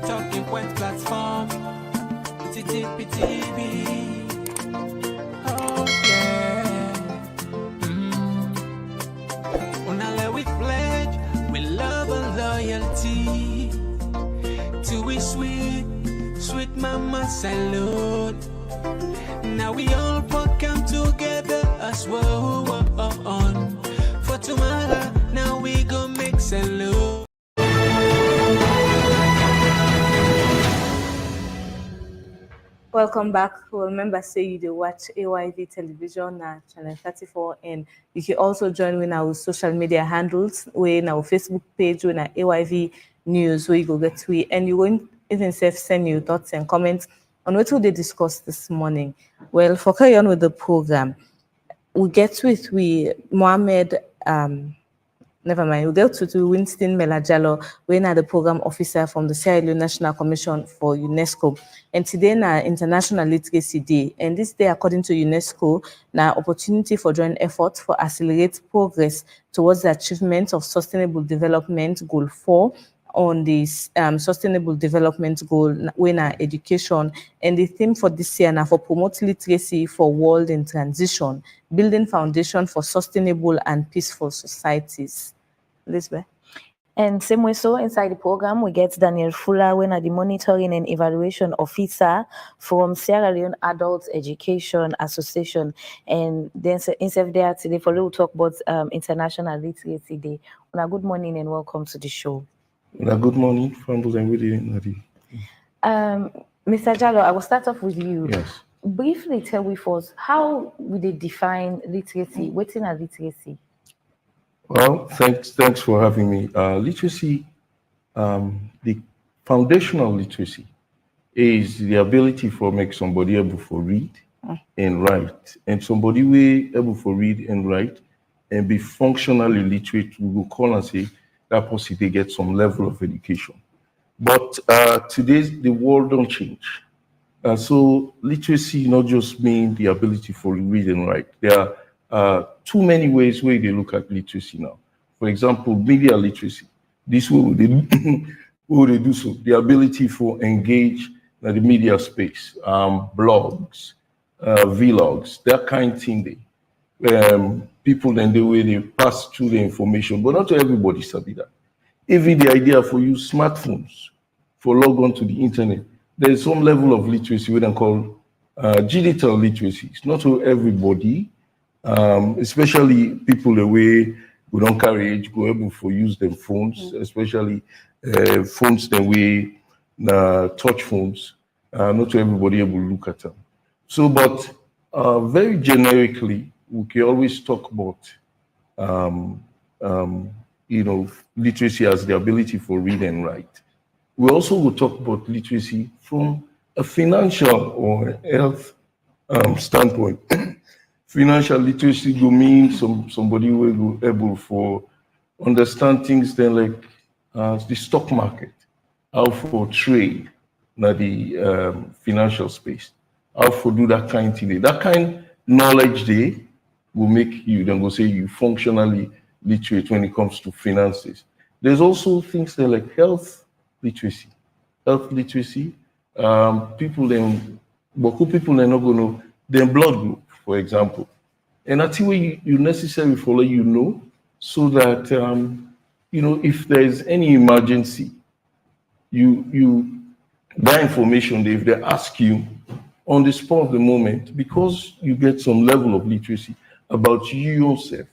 Talking point platform. TTPTV. Oh yeah. Unale we pledge with love and loyalty to we sweet mama salute. Now we all come together as one for tomorrow. Now we go make salute. Welcome back. Remember, say you do watch AYV television at channel 34, and you can also join with our social media handles, in our Facebook page, in our AYV news, where you go get to it, and you won't even send your thoughts and comments on what they discussed this morning. Well, for carry on with the program, we get with Mohammed. Never mind. We'll go to Winston Melajalo, we're the program officer from the Sierra Leone National Commission for UNESCO. And today na International Literacy Day. And this day, according to UNESCO, na opportunity for joint efforts for accelerate progress towards the achievement of Sustainable Development Goal 4 on this Sustainable Development Goal when education. And the theme for this year now for promote literacy for world in transition, building foundation for sustainable and peaceful societies. Elizabeth. And same way, so inside the program, we get Daniel Fuller, when at the monitoring and evaluation officer from Sierra Leone Adult Education Association. And then instead there today, for we'll talk about International Literacy Day. Good morning and welcome to the show. Good morning, Frambles, and good evening. Mr. Jallo, I will start off with you. Yes. Briefly tell with us, how would they define literacy? What's in a literacy? Well, thanks for having me. Literacy, the foundational literacy is the ability for make somebody able to read and write. And somebody will able to read and write and be functionally literate, we will call and say that person they get some level of education. But today's the world don't change. So literacy not just mean the ability for read and write. There are too many ways where they look at literacy now. For example, media literacy. This way they do so. The ability for engage in the media space, blogs, vlogs, that kind of thing. People then the way they pass through the information, but not everybody sabi that. Even the idea for use smartphones for log on to the internet, there's some level of literacy we then call digital literacy. It's not for everybody, especially people the way we don't carry age go able for use them phones, especially phones the way touch phones. Not everybody able to look at them. So, but very generically, we can always talk about literacy as the ability for read and write. We also will talk about literacy from a financial or health standpoint. Financial literacy will mean somebody will be able for understand things then like the stock market, how for trade, na the financial space, how for do that kind of thing. That kind knowledge there will make you then go say you functionally literate when it comes to finances. There's also things that like health literacy. Health literacy, people then not going to then blood group, for example. And that's where you necessarily follow, so that if there's any emergency, that information, if they ask you on the spot of the moment, because you get some level of literacy about you yourself,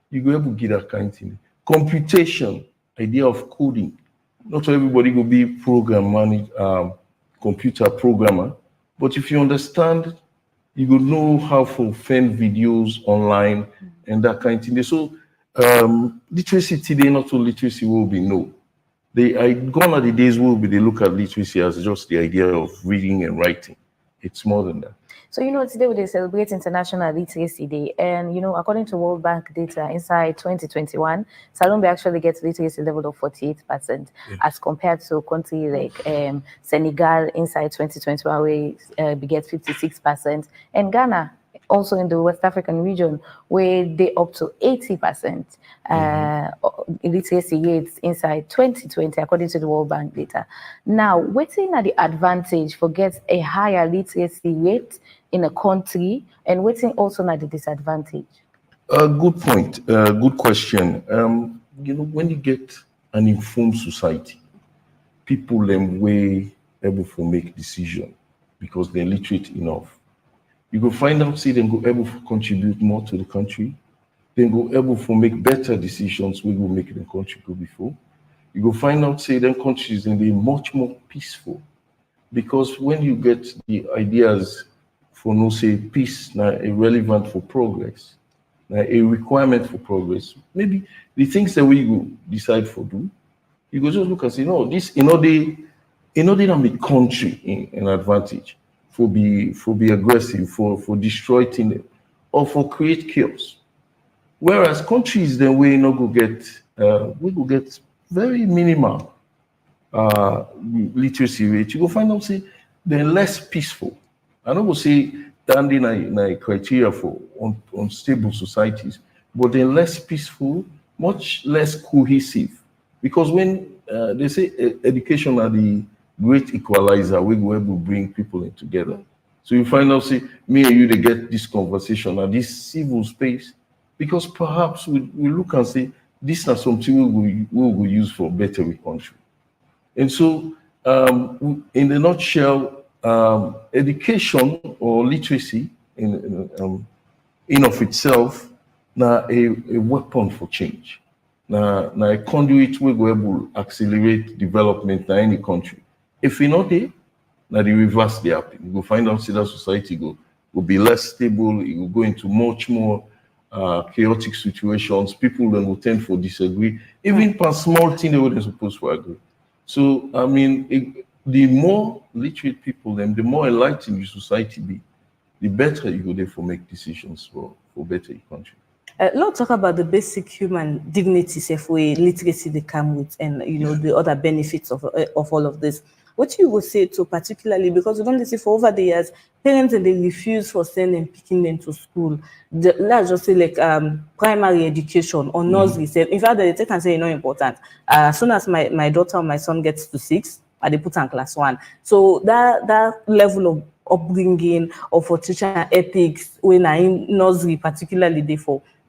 you go able to get that kind of thing. Computation, idea of coding. Not everybody will be computer programmer, but if you understand, you will know how to find videos online and that kind of thing. So literacy today, not all literacy will be no. Gone are the days where they look at literacy as just the idea of reading and writing. It's more than that. So, today we celebrate International Literacy Day. And, according to World Bank data, inside 2021, Salombe actually gets literacy level of 48%, as compared to a country like Senegal inside 2021, where we get 56%. And Ghana also in the West African region, where they up to 80% literacy rates inside 2020, according to the World Bank data. Now, waiting at the advantage for get a higher literacy rate in a country, and waiting also at the disadvantage. Good point. Good question. When you get an informed society, people way able to make decisions because they're literate enough. You go find out, see them go able to contribute more to the country. Then go able to make better decisions we will make the country go before. You go find out, say them countries and be much more peaceful. Because when you get the ideas for no say peace now irrelevant for progress, now a requirement for progress, maybe the things that we go decide for do, you go just look and say, no, this in order to make country in advantage for be aggressive, for destroy things, or for create chaos. Whereas countries then we not go get we go get very minimal literacy rate. You go find out say they're less peaceful. I don't go say standing a criteria for unstable societies, but they're less peaceful, much less cohesive. Because when they say education are the great equalizer, we go able to bring people in together. So you find out, say, me and you, they get this conversation and this civil space, because perhaps we look and say, this is something we will use for a better country. And so, in the nutshell, education or literacy in of itself, now a weapon for change. Now a conduit we go able to accelerate development in any country. If we not there, now the reverse they happen. You go find out that society will be less stable. It will go into much more chaotic situations. People then will tend to disagree. Even for small thing they wouldn't supposed to agree. So I mean, the more literate people, then the more enlightened your society be, the better you go there for make decisions for better your country. Let's talk about the basic human dignities if we literacy they come with, and the other benefits of all of this. What you would say to particularly, because we don't see for over the years, parents and they refuse for sending picking them to school. Let's just say like primary education or nursery. In fact, they take and say important. As soon as my daughter or my son gets to 6, they put on class 1. So that level of upbringing or for teacher ethics when I in nursery particularly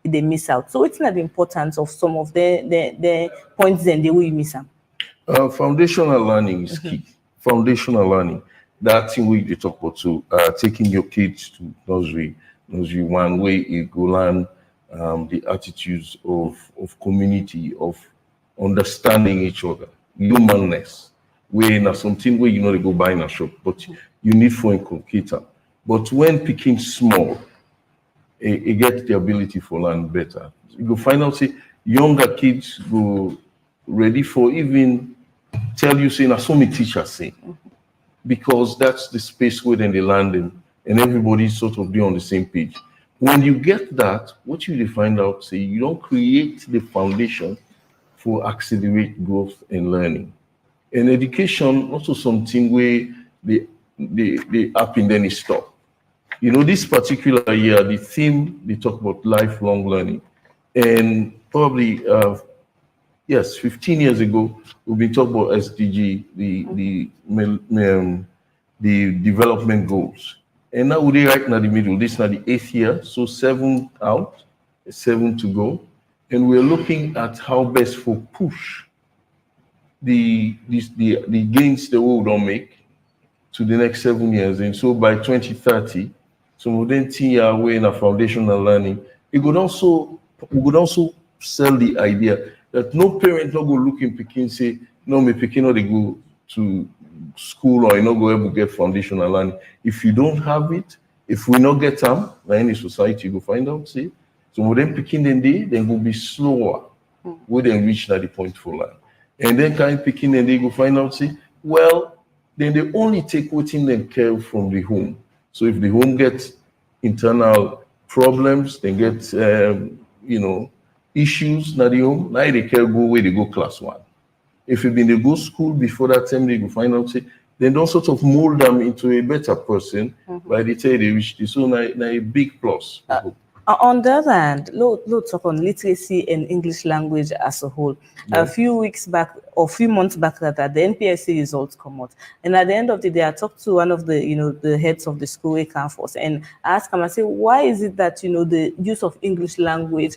they miss out. So it's not the importance of some of the points then they will miss out. Foundational learning is key. Foundational learning. That thing we talk about too. Taking your kids to nursery 1 way you go learn the attitudes of community, of understanding each other, humanness. Where now something where they go buy in a shop, but you need for inculcate them. But when picking small, it get the ability for learn better. You go find out say younger kids go ready for even tell you saying as so many teachers say, because that's the space where then they learn them and everybody sort of be on the same page. When you get that, what you find out say you don't create the foundation for accelerate growth and learning. And education also something where they happen then it stop. This particular year, the theme, they talk about lifelong learning. And probably, 15 years ago, we've been talking about SDG, the development goals. And now we're right in the middle. This is now the 8th year, so 7 out, 7 to go. And we're looking at how best for push the gains the world don't make to the next 7 years. And so by 2030, so within 10 years away in a foundational learning, we could also sell the idea that no parent not go look in Pekin say, no, my Pekin not they go to school or you not go able to get foundational learning. If you don't have it, if we not get them, in any society, you go find out, see. So within Pekin then go be slower, we then reach that the point for learn. And then kind of Pekin and they go find out, see, well, then they only take within them care from the home. So if the home gets internal problems, they get issues na the home, now they care go where they go class 1. If you been they go school before that time, they go find out say then don't sort of mold them into a better person by the time they reach this. So now a big plus. On the other hand, let's talk on literacy and English language as a whole. A few weeks back, or few months back, rather, the NPSC results come out, and at the end of the day, I talked to one of the the heads of the school campus, and I asked him, I said, why is it that the use of English language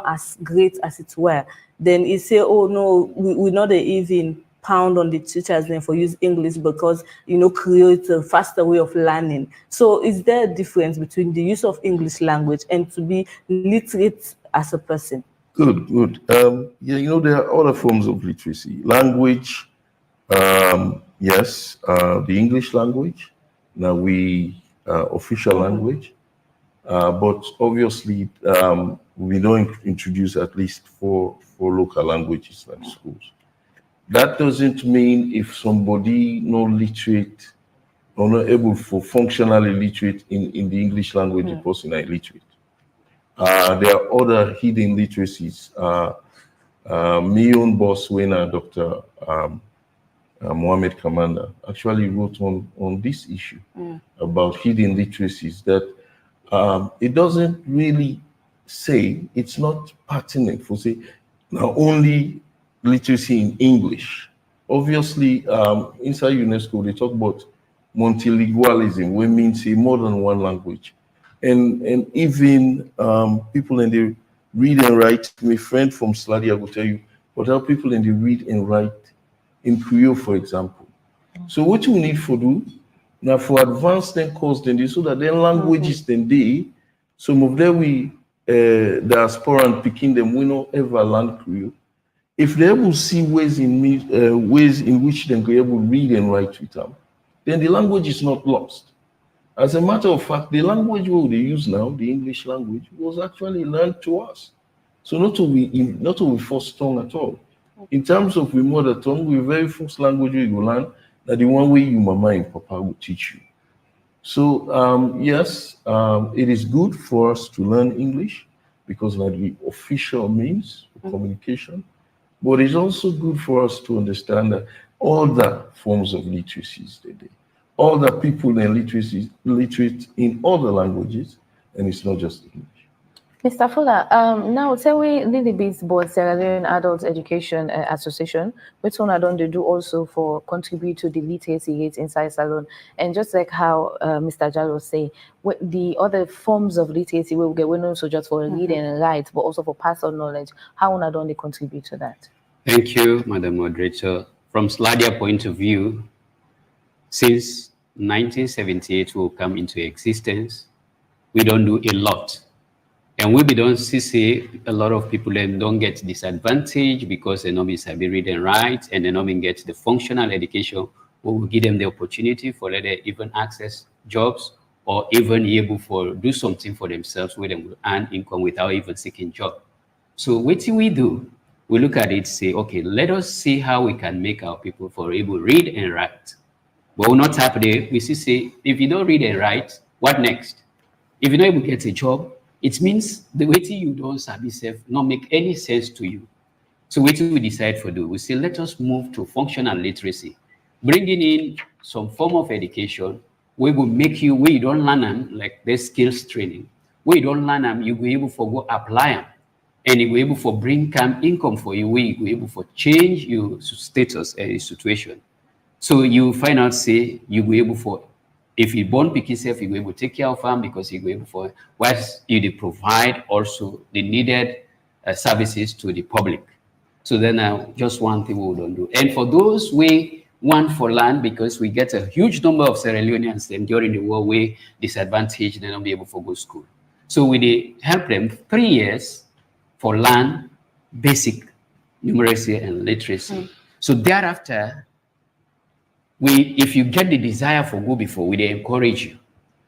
as great as it were? Then he said, oh no, we're not even pound on the teachers then for use English because create a faster way of learning. So is there a difference between the use of English language and to be literate as a person? Good. Yeah, there are other forms of literacy. Language, yes, the English language. Now we official language, but obviously we don't introduce at least four local languages like schools. That doesn't mean if somebody not literate or not able to functionally literate in the English language, the person is illiterate. There are other hidden literacies. My own boss, Dr. Mohammed Kamanda, actually wrote on this issue about hidden literacies that it doesn't really say, it's not pertinent for say, now only literacy in English. Obviously, inside UNESCO, they talk about multilingualism, which means more than one language. And even people in the read and write, my friend from Sladia will tell you, but how people in the read and write in Creole, for example. So what you need for do, now for advanced then course, then so that then languages then they, some of them we diaspora and picking them, we don't ever learn Creole. If they able to see ways in which they can able to read and write with them, then the language is not lost. As a matter of fact, the language they use now, the English language, was actually learned to us. So not to be first tongue at all. In terms of we mother tongue, we very first language we go learn that the one way you mama and papa will teach you. So yes, it is good for us to learn English because that's the official means of communication. But it's also good for us to understand that all the forms of literacies today, all the people in literacy literate in other languages, and it's not just English. Mr. Fuller, now tell me a little bit about Sierra Leone Adult Education Association, which one I don't do also for contribute to the literacy rate inside Salon, and just like how Mr. Jalo was saying, the other forms of literacy we will get not so just for reading and write, but also for personal knowledge. How don't they contribute to that? Thank you, Madam Moderator. From Sladia point of view, since 1978 will come into existence, we don't do a lot. And we don't see a lot of people then don't get disadvantaged because they not be read and write, and they not get the functional education who will give them the opportunity for them even access jobs or even able for do something for themselves where they will earn income without even seeking job. So what do? We look at it, say, okay, let us see how we can make our people for able to read and write. But we're not tap there. We say, if you don't read and write, what next? If you're not able to get a job, it means the way you don't sabi self not make any sense to you. So what do we decide for do? We say, let us move to functional literacy, bringing in some form of education where will make you, where you don't learn them, like there's skills training, where you don't learn them, you will be able to go apply them. And you will be able to bring income for you, where you will be able to change your status and situation. So you find out, say, you will be able to, if you born pick yourself, you will be able to take care of them because you will be able to, whilst you provide also the needed services to the public. So then just one thing we don't do. And for those we want for land, because we get a huge number of Sierra Leoneans during the war way disadvantaged and not be able to go to school. So we help them 3 years for land, basic numeracy and literacy. So thereafter, if you get the desire for go before, we encourage you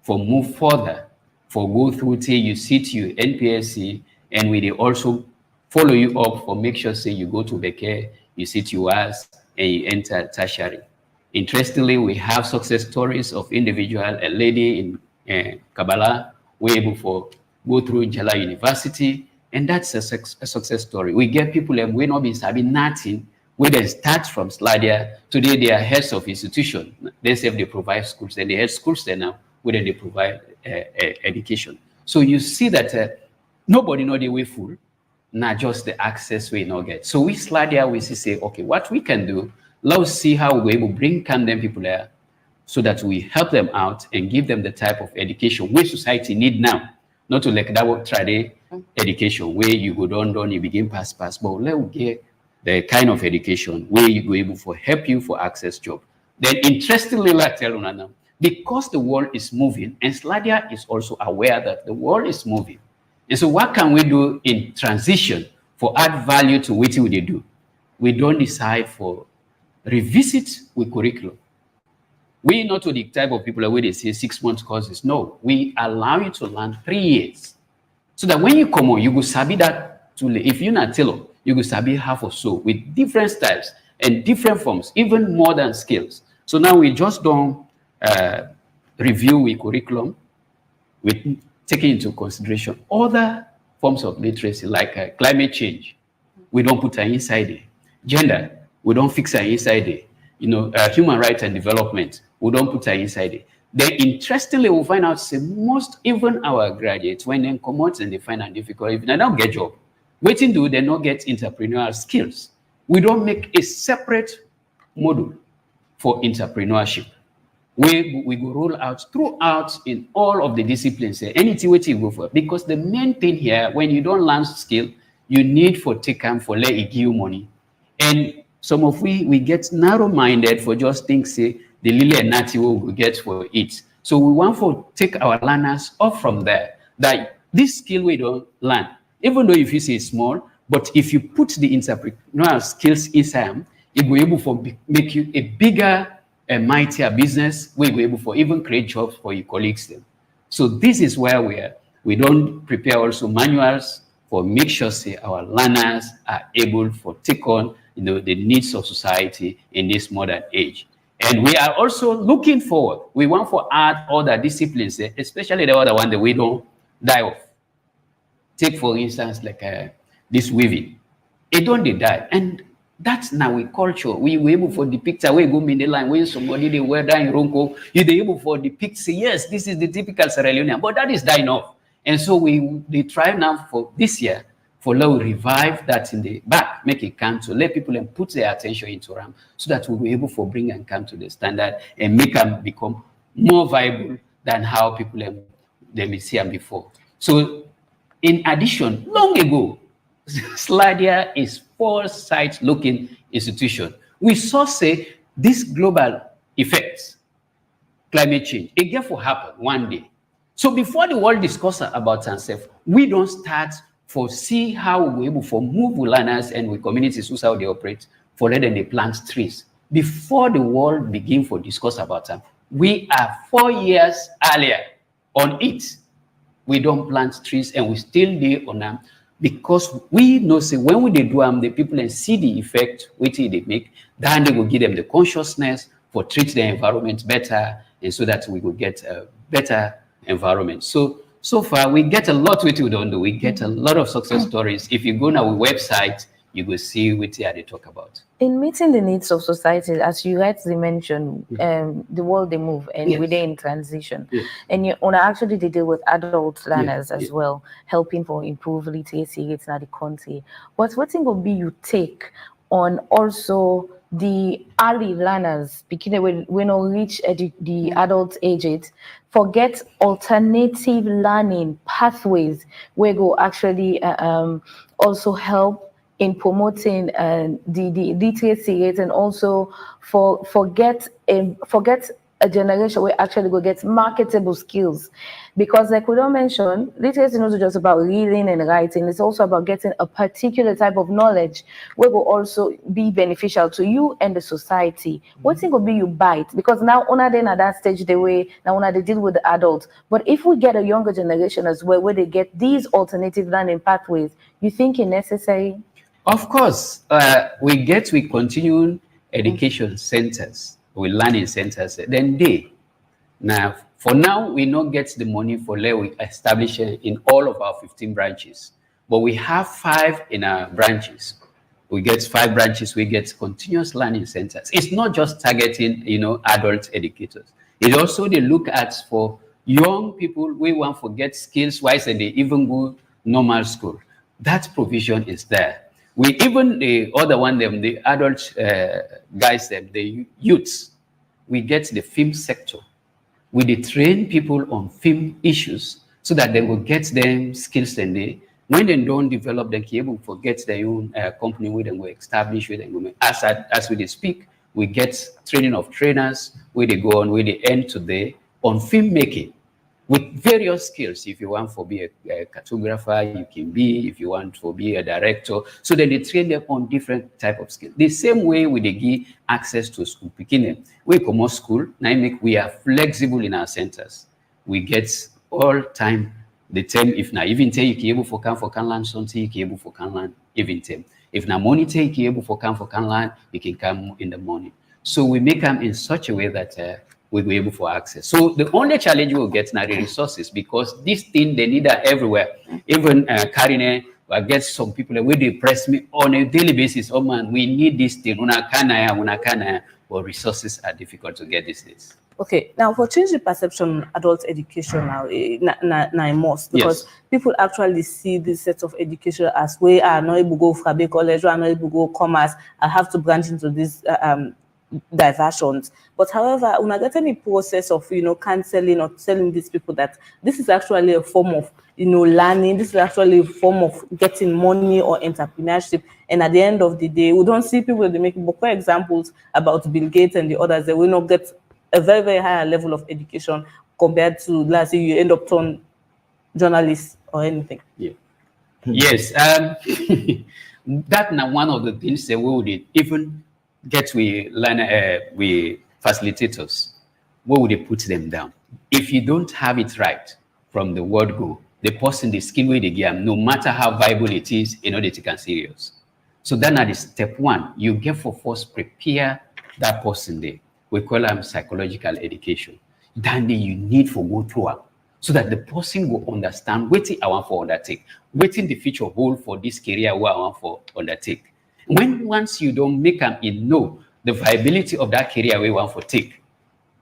for move further, for go through till you sit your NPSC, and we also follow you up for make sure say you go to Beke, you sit yours, and you enter tertiary. Interestingly, we have success stories of individual, a lady in Kabbalah, we're able to go through Jala University, and that's a success story. We get people that we not be having nothing, We then start from Sladia. Today they are heads of institution. They say they provide schools, and they head schools there now. We then they provide education. So you see that nobody know the way full, not just the access we not get. So we Sladia, we say, okay, what we can do, let's see how we're able to bring Camden people there, so that we help them out and give them the type of education which society need now. Not to like that would try the education where you go down, you begin pass, but let's get the kind of education where you go able to help you for access job. Then interestingly, like tell you now, because the world is moving, and Sladia is also aware that the world is moving. And so what can we do in transition for add value to what we do? We don't decide for revisit with curriculum. We not to the type of people where they say 6 months courses. No, we allow you to learn 3 years. So that when you come on, you go sabi that tool. If you're not tailor, you go sabi half or so with different styles and different forms, even more than skills. So now we just don't review with curriculum, with taking into consideration other forms of literacy like climate change. We don't put her inside it. Gender, we don't fix her inside it. Human rights and development, we don't put her inside it. Then interestingly, we'll find out say most, even our graduates, when they come out and they find it difficult, if they don't get job, waiting do they not get entrepreneurial skills. We don't make a separate module for entrepreneurship. We go roll out throughout in all of the disciplines, anything what you go for. Because the main thing here, when you don't learn skill, you need for take time for let it give you money. And some of we get narrow-minded for just think, say, the lily and natty will get for it. So we want to take our learners off from there. That this skill we don't learn, even though if you say small, but if you put the entrepreneurial skills inside, it will be able to make you a bigger and mightier business. We will be able to even create jobs for your colleagues. Then. So this is where we are. We don't prepare also manuals for make sure say our learners are able to take on the needs of society in this modern age. And we are also looking forward. We want to add other disciplines, especially the other one that we don't die of. Take, for instance, like this weaving. It don't they die. And that's now a culture. We were able for depict where go in the line, when somebody they wear down in Ronco, you're able for depict, say, yes, this is the typical Sierra Leonean, but that is dying off. And so they try now for this year for now revive that in the back, make it come to let people and put their attention into them so that we'll be able to bring and come to the standard and make them become more viable than how people they may see them before. So in addition, long ago, Sladia is foresight looking institution. We saw say this global effects, climate change, it get to happen one day. So before the world discusses about ourselves, we don't start for see how we're able to move with learners and with communities who's how they operate for letting they plant trees. Before the world begin for discuss about them, we are 4 years earlier on it. We don't plant trees and we still do on them because we know say when we do them, the people and see the effect which they make, then they will give them the consciousness for treat the environment better and so that we will get a better environment. So far, we get a lot with you don't do. We get a lot of success stories. If you go on our website, you will see what they talk about. In meeting the needs of society, as you rightly mentioned, the world they move and Yes. we're in transition. Yes. And you actually they deal with adult learners as well, helping for improve literacy rates in the country. But what thing will be you take on also the early learners, because when we reach the adult age, forget alternative learning pathways where go actually also help in promoting the literacy rate and also forget a generation where actually go get marketable skills. Because like we don't mention, literacy is not just about reading and writing, it's also about getting a particular type of knowledge where will also be beneficial to you and the society. What thing will be you bite? Because now una then at that stage the way now una they deal with the adults. But if we get a younger generation as well where they get these alternative learning pathways, you think it's necessary? Of course, we continuing education centers, we learning centers. Then now, for now, we not get the money for we establish it in all of our 15 branches, but we have 5 in our branches. We get 5 branches. We get continuous learning centers. It's not just targeting, adult educators. It also they look at for young people. We want to get skills wise and they even go normal school. That provision is there. We even the other one, them the adult guys, them the youths. We get the film sector. We train people on film issues so that they will get them skills and they. When they don't develop, they can able to get their own company where they will establish where they go. As we speak, we get training of trainers where they go on, where they end today on filmmaking with various skills. If you want to be a cartographer, you can be. If you want to be a director, so then they train them on different type of skills. The same way we they give access to school. Beginning, we come school. Now we are flexible in our centers. We get all time. The time if na even take you can able for can learn something, you can able for can learn even time. If na money take you can able for can learn, you can come in the morning. So we make them in such a way that we'll be able for access. So the only challenge we'll get now the resources, because this thing they need that everywhere. Even Karine, I get some people where they press me on a daily basis. Oh man, we need this thing. But resources are difficult to get these days. Okay, now for changing perception on adult education now, I must, because people actually see this set of education as we are not able to go for college, we are not able to go commerce, I have to branch into these diversions. But however, when I get any process of counseling or telling these people that this is actually a form of learning, this is actually a form of getting money or entrepreneurship, and at the end of the day, we don't see people they make for examples about Bill Gates and the others. They will not get a very, very high level of education compared to, let's say, you end up turn journalist or anything. Yeah. Yes. That's now one of the things that we would even get we facilitators. Where would they put them down? If you don't have it right from the word go, the person, the skill way they give, no matter how viable it is, they take it serious. So then at step 1, you get for first prepare that person there. We call them psychological education. Then you need for go through it, so that the person will understand what I want for undertake, what in the future hold for this career where I want for undertake. Once you don't make them know the viability of that career we want for take,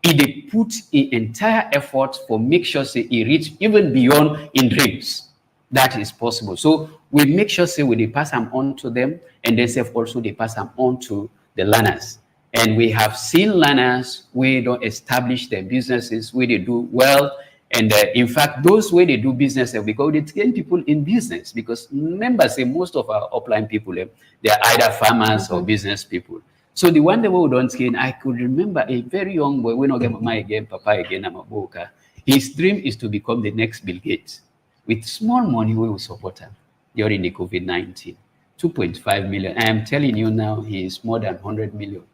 they put an entire effort for make sure say it reach even beyond in dreams. That is possible. So we make sure say they pass them on to them, and then also they pass them on to the learners. And we have seen learners where they don't establish their businesses, where they do well. And in fact, those where they do business, because they train people in business. Because remember, say most of our upline people, they are either farmers or business people. So the one that we don't train, I could remember a very young boy, we not get mama again, papa again, I'm a boka. His dream is to become the next Bill Gates. With small money, we will support him during the COVID-19. 2.5 million. I am telling you now, he is more than 100 million.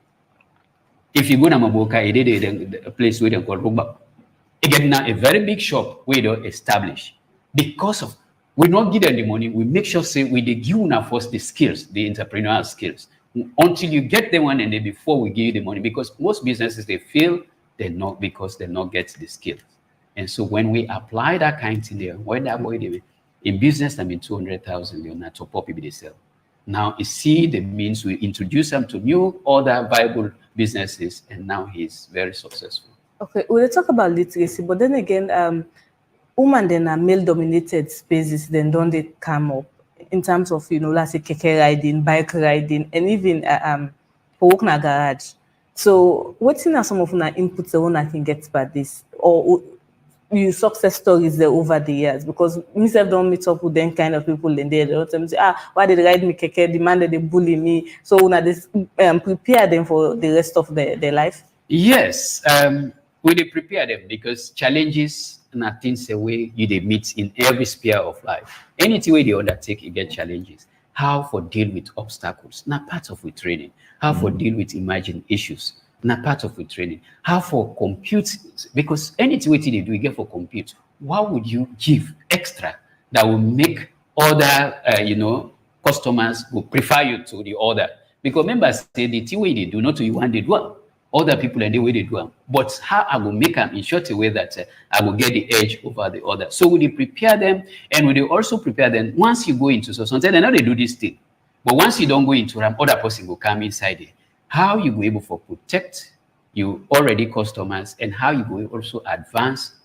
If you go to Maboka, he did a place where they call Rubab. Again, now a very big shop where they establish. Because of, we not give them the money, we make sure say we give you now first the skills, the entrepreneurial skills. Until you get them one and then before we give you the money. Because most businesses, they fail, they're not because they not get the skills. And so when we apply that kind of thing there, when that boy in business, I mean 200,000, you're not top up if they sell. Now you see the means we introduce them to new other viable businesses, and now he's very successful. Okay, we'll talk about literacy, but then again, women then are male-dominated spaces, then don't they come up in terms of let's say keke riding, bike riding, and even work in a garage. So what's in some of our inputs the one I can get by this, or you success stories there over the years? Because myself don't meet up with them kind of people in there. They don't say, why did they ride me keke? The man that they bully me. So now this prepare them for the rest of their life. Yes, we they prepare them because challenges and things the way you they meet in every sphere of life. Anything way they undertake, you get challenges. How for deal with obstacles? Not part of with training. How for deal with emerging issues? Not part of with training. How for compute, because anything they do, you get for compute. What would you give extra that will make other, customers will prefer you to the other? Because members say the thing way they do, not to you want they do. Other people and the way they do them. But how I will make them in such a way that I will get the edge over the other. So we prepare them, and we also prepare them once you go into so sometimes they know they do this thing. But once you don't go into RAM, other person will come inside it. How you go able for protect you already customers, and how you will also advance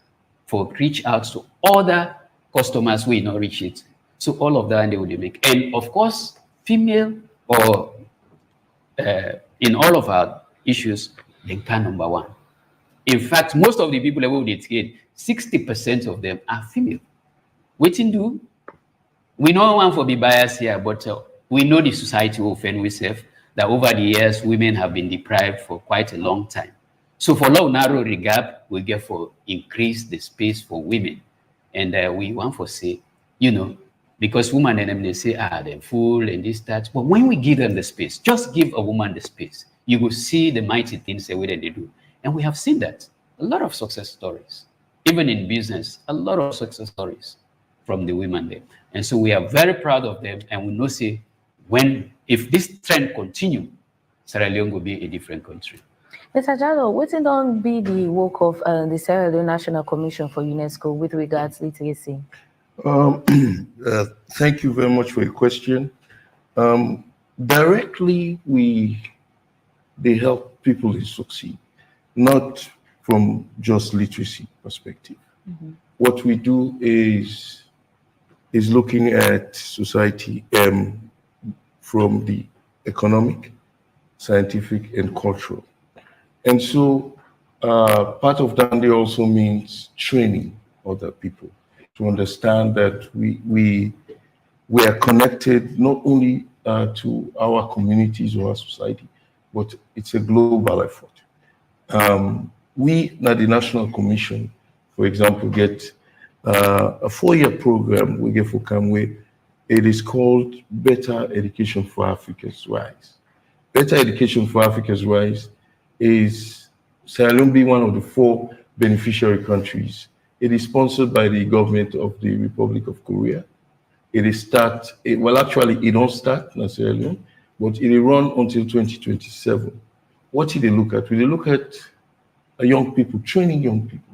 for reach out to other customers will not reach it. So all of that they will make. And of course, female or in all of our issues, they can number one. In fact, most of the people that will educate, 60% of them are female. Waiting do. We know one for be biased here, but we know the society will offend ourselves that over the years, women have been deprived for quite a long time. So for long narrow the gap, we get for increase the space for women. And we want for say, you know, because women and them, they say, they're full and this, that. But when we give them the space, just give a woman the space, you will see the mighty things the way that they do. And we have seen that. A lot of success stories. Even in business, a lot of success stories from the women there. And so we are very proud of them. And we know, say, if this trend continue, Sierra Leone will be a different country. Mr. Jallo, what don't be the work of the Sierra Leone National Commission for UNESCO with regards to literacy? Thank you very much for your question. Directly, they help people to succeed, not from just literacy perspective. Mm-hmm. What we do is looking at society from the economic, scientific, and cultural. And so part of that also means training other people to understand that we are connected not only to our communities or our society, but it's a global effort. We at the National Commission, for example, get a 4-year program we get for Kamwe. It is called Better Education for Africa's Rise. Better Education for Africa's Rise is Sierra Leone being one of the 4 beneficiary countries. It is sponsored by the government of the Republic of Korea. It don't start in Sierra Leone, but it will run until 2027. What did they look at? We look at young people, training young people.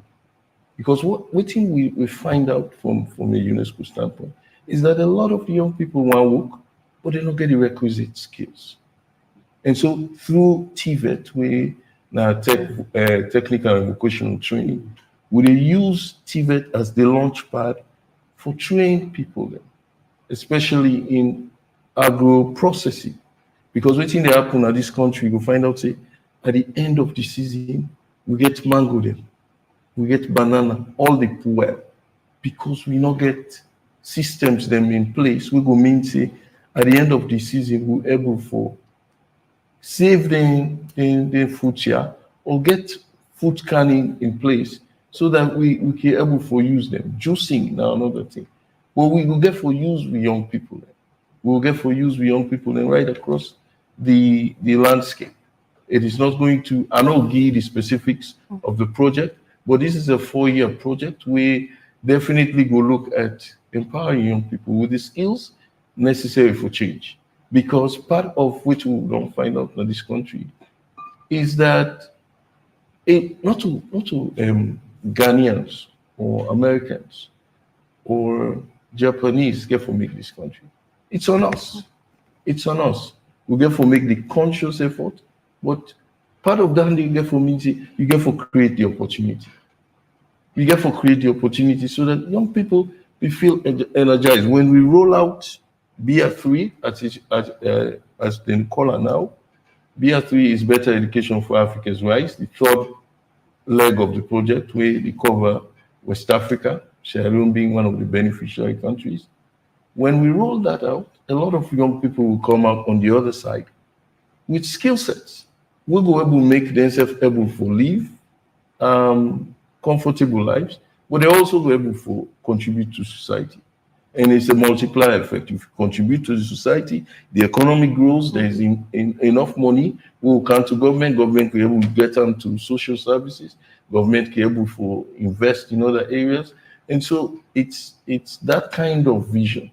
Because what we find out from a UNESCO standpoint is that a lot of young people want to work, but they don't get the requisite skills. And so through TVET, we now technical and vocational training, we use TVET as the launch pad for training people, especially in agro-processing. Because what thing they happen in this country, you'll find out, say, at the end of the season, we get mango then, we get banana, all the well, because we not get systems them in place. We go mean say at the end of the season we're able for save the food share or get food canning in place so that we can able for use them. Juicing now another thing. But we will get for use with young people. We will get for use with young people and right across the landscape. It is not going to, I don't give the specifics of the project, but this is a 4-year project. We definitely go look at empowering young people with the skills necessary for change. Because part of which we don't find out in this country is that not to Ghanaians or Americans or Japanese get for make this country. It's on us. It's on us. We get for make the conscious effort, but part of that you get for means you get for create the opportunity. You get for create the opportunity so that young people we feel energized. When we roll out BR3 as they call it now, BR3 is Better Education for Africa's Rise, the 3rd leg of the project where they cover West Africa, Sierra Leone being one of the beneficiary countries. When we roll that out, a lot of young people will come out on the other side with skill sets. We'll go able to make themselves able for live comfortable lives, but they also go able to contribute to society. And it's a multiplier effect. If you contribute to the society, the economy grows, there is enough money, we will come to government will be able to get into social services, government will be able to invest in other areas. And so it's that kind of vision.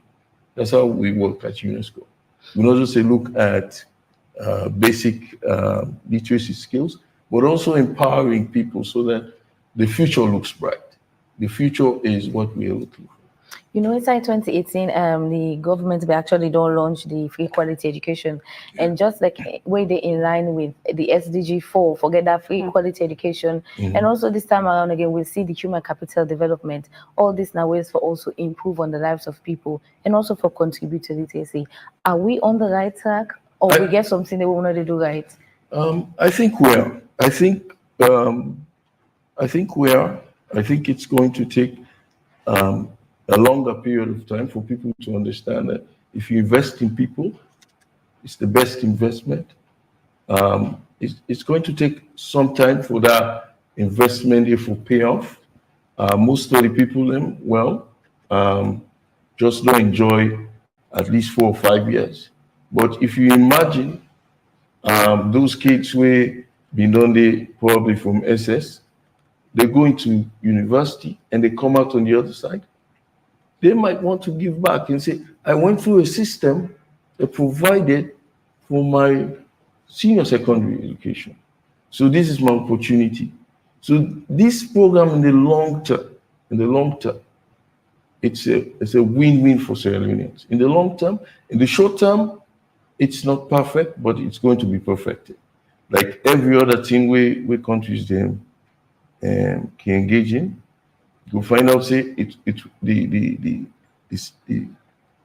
That's how we work at UNESCO. We not just say look at basic literacy skills, but also empowering people so that the future looks bright. The future is what we are looking for. You know, inside 2018, the government actually don't launch the free quality education, and just like way they in line with the SDG 4, forget that free quality education, and also this time around again we'll see the human capital development. All this now ways for also improve on the lives of people and also for contribute to literacy. Are we on the right track, or we get something that we want to do right? I think we are. I think we are. I think it's going to take a longer period of time for people to understand that if you invest in people, it's the best investment. It's going to take some time for that investment if will pay off. Most of the people, just don't enjoy at least 4 or 5 years. But if you imagine those kids who been done there probably from SS, they go into university and they come out on the other side, they might want to give back and say, I went through a system that provided for my senior secondary education. So this is my opportunity. So this program in the long term, it's a win-win for Sierra Leoneans. In the long term, in the short term, it's not perfect, but it's going to be perfected. Like every other thing where countries can engage in, you'll find out say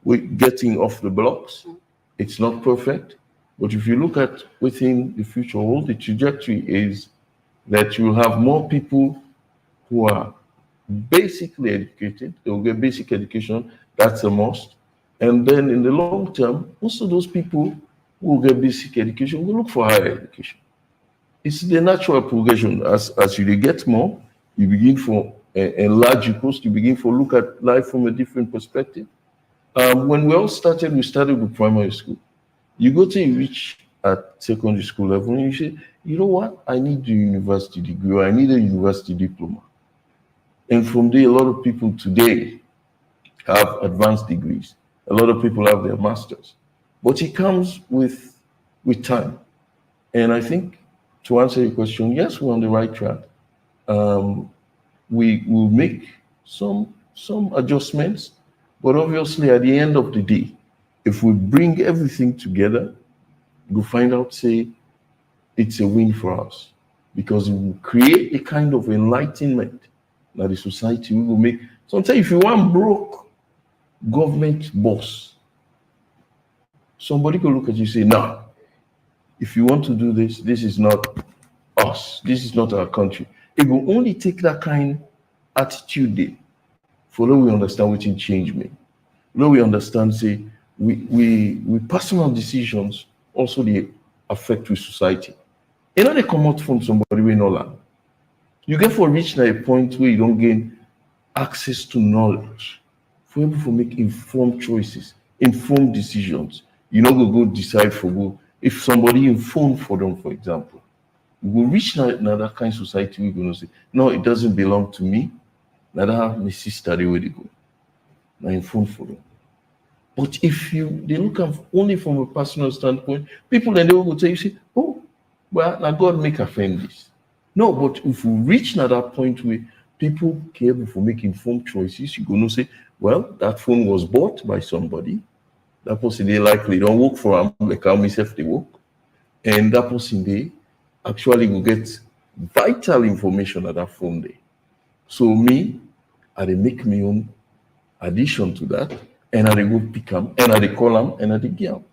we're getting off the blocks. It's not perfect, but if you look at within the future, all the trajectory is that you'll have more people who are basically educated. They will get basic education. That's a must. And then in the long term, most of those people who will get basic education will look for higher education. It's the natural progression. As you get more, you begin for enlarge your course, you begin to look at life from a different perspective. When we all started, we started with primary school. You go to reach at secondary school level and you say, you know what, I need a university degree, or I need a university diploma. And from there, a lot of people today have advanced degrees. A lot of people have their masters. But it comes with time. And I think to answer your question, yes, we're on the right track. We will make some adjustments, but obviously at the end of the day, if we bring everything together, we'll find out, say, it's a win for us, because it will create a kind of enlightenment that the society will make. Sometimes if you want broke government boss, somebody could look at you and say, no, if you want to do this, this is not us, this is not our country. It will only take that kind of attitude there for that we understand what change mean. Now we understand, say, we personal decisions also they affect with society. You know, they come out from somebody we know land. You get for reach a point where you don't gain access to knowledge, for able to make informed choices, informed decisions. You know, go decide for go. If somebody informed for them, for example, we will reach another kind of society. We're going to say, no, it doesn't belong to me. Neither my sister, the way they go. Now informed for them. But if they look at only from a personal standpoint, people then they will tell you, say, oh, well, now God make offend this. No, but if we reach at that point where people care before making informed choices, you're going to say, well, that phone was bought by somebody. That person, they likely don't work for them, like how myself they work. And that person, they actually will get vital information at that phone day. So me, I make my own addition to that, and I go pick them, and I call them, and I give them.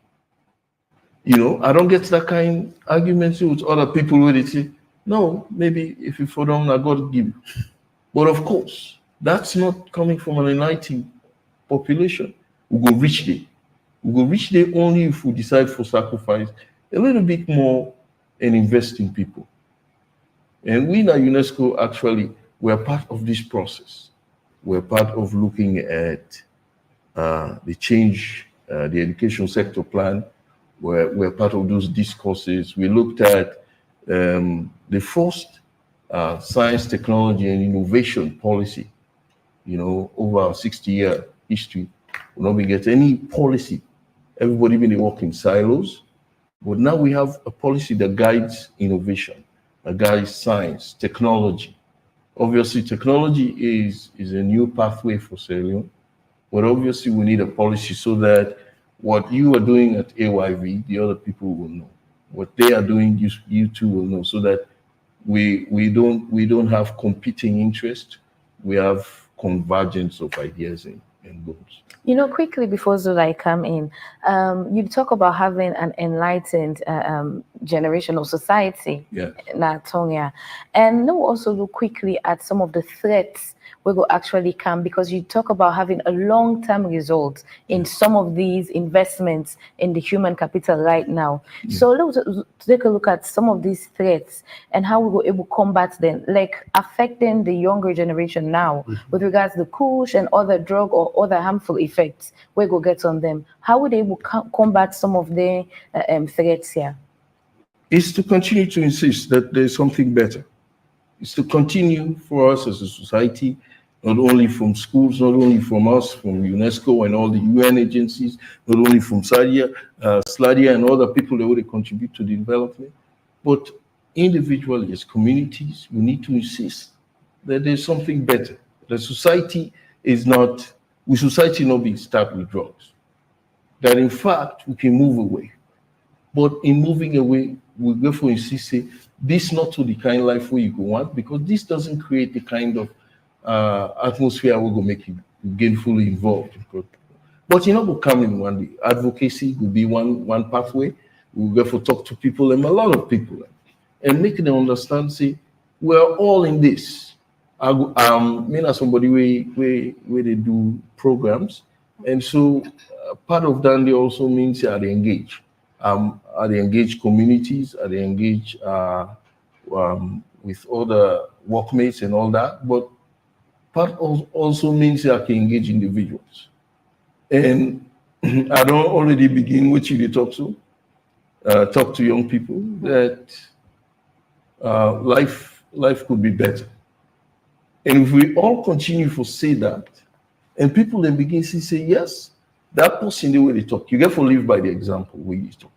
You know, I don't get that kind of arguments with other people where they say, no, maybe if you for them, I got to give you. But of course, that's not coming from an enlightened population. We go reach there. We go reach there only if we decide for sacrifice a little bit more and invest in people. And we at UNESCO, actually, we're part of this process. We're part of looking at the change, the education sector plan. We're part of those discourses. We looked at the first science, technology, and innovation policy, you know, over our 60-year history. We're not going to get any policy. Everybody been working in silos. But now we have a policy that guides innovation, that guides science, technology. Obviously, technology is a new pathway for Sierra Leone. But obviously, we need a policy so that what you are doing at AYV, the other people will know. What they are doing, you too will know, so that we don't have competing interests. We have convergence of ideas and goals. You know, quickly before Zulai come in, you talk about having an enlightened generation of society. Yes. Tonga. And now also look quickly at some of the threats we will actually come, because you talk about having a long-term result in some of these investments in the human capital right now. So let's take a look at some of these threats and how we were able to combat them, like affecting the younger generation now with regards to kush and other drug or other harmful effects we go get on them. How would they able combat some of the threats here? Is to continue to insist that there's something better. It's to continue for us as a society, not only from schools, not only from us, from UNESCO and all the UN agencies, not only from Sladia and other people that would contribute to the development, but individually as communities, we need to insist that there's something better. That society is not, we society not be stuck with drugs. That in fact, we can move away. But in moving away, we therefore insist, say, this not to the kind of life where you go want, because this doesn't create the kind of atmosphere will go make you gainfully involved. But you know, will come in one day. Advocacy will be one pathway. We'll therefore talk to people and a lot of people and make them understand, say, we're all in this. Me as somebody where they do programs. And so part of that they also means they engage. Are they engaged communities? Are they engaged with other workmates and all that? But part also means they can engage individuals. And I don't already begin with you to talk to young people that life could be better. And if we all continue to say that, and people then begin to say, yes, that person, the way they talk, you get to live by the example where you talk.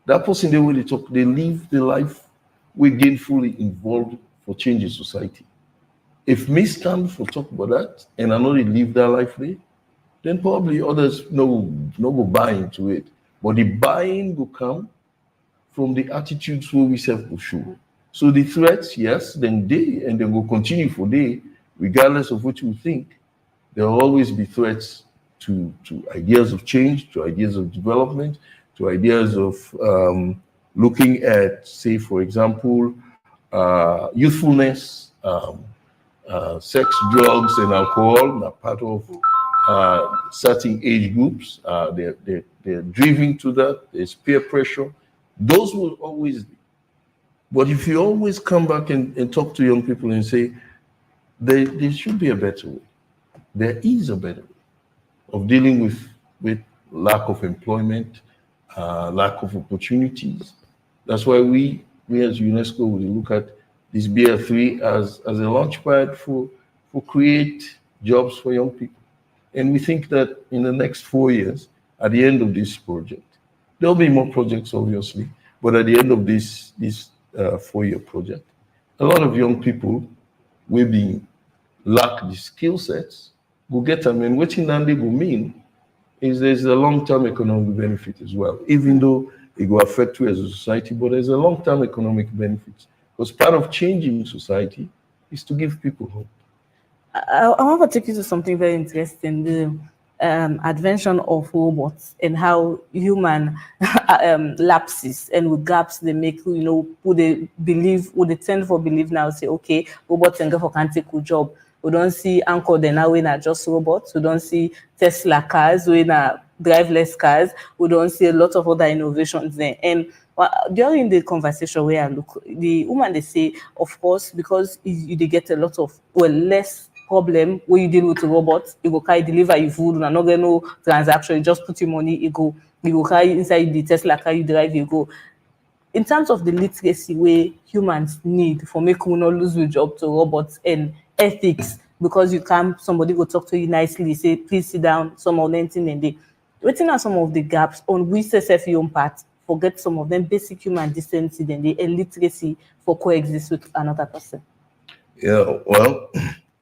That person, the way they talk, they live the life we gainfully involved for changing society. If me stand for talk about that, and I know they live their life there, then probably others no go buy into it. But the buying will come from the attitudes where we self will show. So the threats, yes, then they, and they will continue for they, regardless of what you think, there will always be threats to ideas of change, to ideas of development, to ideas of looking at, say, for example, youthfulness, sex, drugs, and alcohol are part of certain age groups. They're driven to that. There's peer pressure. Those will always be. But if you always come back and talk to young people and say, there should be a better way. There is a better way of dealing with lack of employment, lack of opportunities. That's why we as UNESCO will look at this BR3 as a launchpad for create jobs for young people. And we think that in the next 4 years, at the end of this project, there'll be more projects, obviously, but at the end of this 4-year project, a lot of young people will be lack the skill sets, will get them, and what in that will mean is there's a long-term economic benefit as well, even though it will affect you as a society, but there's a long-term economic benefit. Because part of changing society is to give people hope. I want to take you to something very interesting, the advention of robots and how human lapses and with gaps they make, who they tend for believe now, say, okay, robots and therefore can take a job. We don't see Anchor then now when are just robots. We don't see Tesla cars when are driverless cars. We don't see a lot of other innovations there. And during the conversation where I look, the woman they say, of course, because they get a lot of less problem when you deal with robots, you go carry deliver your food, and not get no transaction, you just put your money, you go carry inside the Tesla car, you drive, you go. In terms of the literacy where humans need for make we not lose your job to robots and ethics, because you can't, somebody go talk to you nicely, say, please sit down, some of them thing and they waiting on some of the gaps on which SFE own part, forget some of them basic human decency, then the illiteracy for coexist with another person. Yeah, well,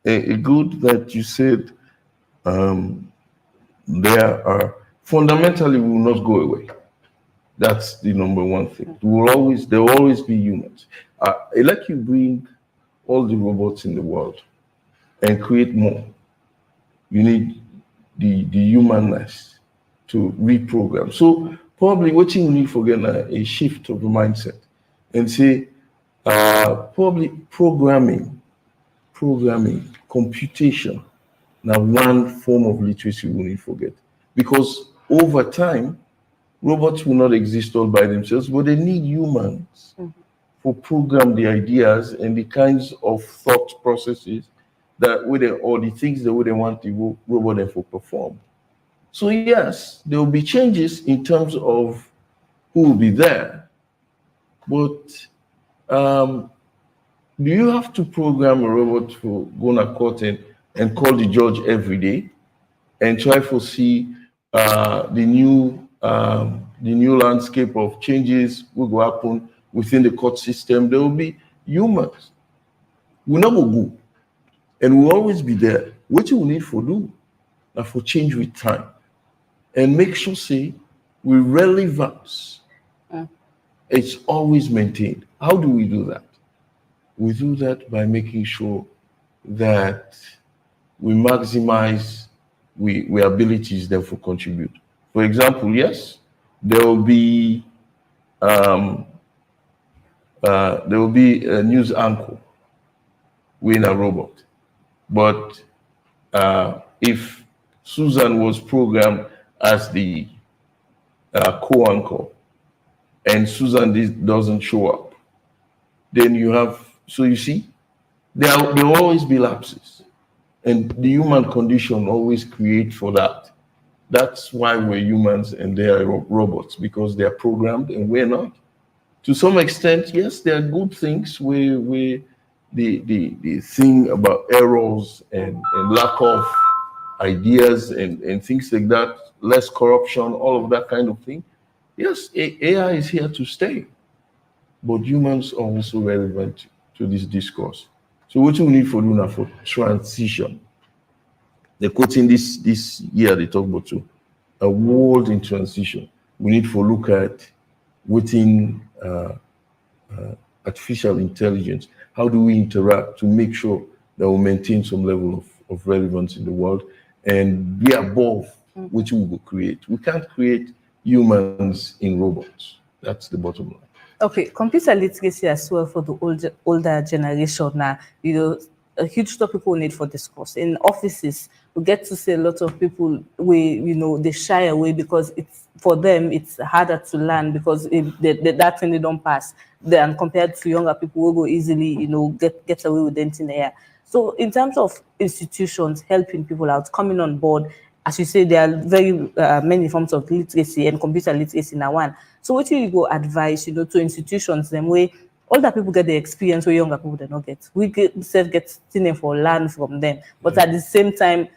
good that you said there are fundamentally will not go away. That's the number one thing. There will always be humans. Like you bring all the robots in the world and create more. You need the humanness to reprogram. So probably what you need for again a shift of the mindset and say probably programming, computation. Now one form of literacy we need forget because over time robots will not exist all by themselves, but they need humans for program the ideas and the kinds of thought processes that or the things that they want the robot then for perform. So yes, there will be changes in terms of who will be there, but do you have to program a robot for go to court and call the judge every day and try to see the new landscape of changes will happen within the court system? There will be humans. We never go. And we'll always be there. What you need for do for change with time. And make sure say with relevance. It's always maintained. How do we do that? We do that by making sure that we maximize we abilities there for contribute. For example, yes, there will be a news anchor with a robot, but if Susan was programmed as the co-anchor and Susan doesn't show up, then you have, so you see, there will always be lapses. And the human condition always create for that. That's why we're humans and they are robots, because they are programmed and we're not. To some extent, yes, there are good things where the thing about errors and lack of ideas and things like that, less corruption, all of that kind of thing. Yes, AI is here to stay, but humans are also relevant to this discourse. So what do we need for Luna for transition? They're quoting this year, they talk about a world in transition. We need to look at within artificial intelligence. How do we interact to make sure that we maintain some level of relevance in the world and be above which we will create? We can't create humans in robots. That's the bottom line. Okay, computer literacy as well for the older generation now, a huge topic we need for discourse. In offices, we get to see a lot of people they shy away because for them it's harder to learn because that thing they don't pass. Then compared to younger people who go easily, get away with anything there. So in terms of institutions helping people out, coming on board, as you say, there are very many forms of literacy and computer literacy now one. So what you go advise, to institutions them where older people get the experience where younger people do not get. We get things for learn from them, but at the same time,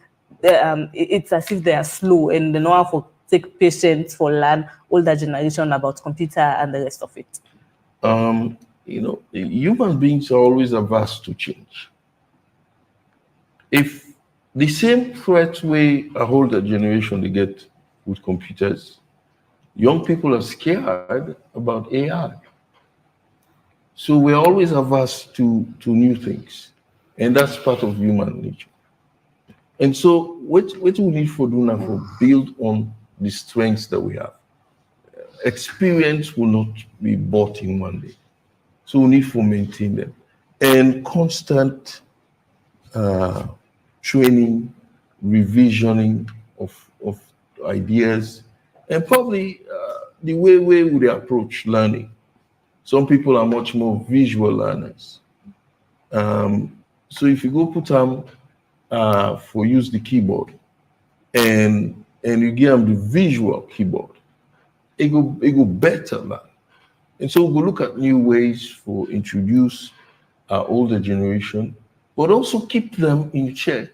it's as if they are slow and they know how to take patience for learn older generation about computer and the rest of it. Human beings are always averse to change. If the same threat way a older generation they get with computers, young people are scared about AI. So we're always averse to new things. And that's part of human nature. And so what we need for do now for build on the strengths that we have. Experience will not be bought in one day. So we need to maintain them. And constant training, revisioning of ideas, and probably the way we approach learning. Some people are much more visual learners. So if you go put them for use the keyboard and you give them the visual keyboard, it go better learn. And so we'll look at new ways for introduce our older generation, but also keep them in check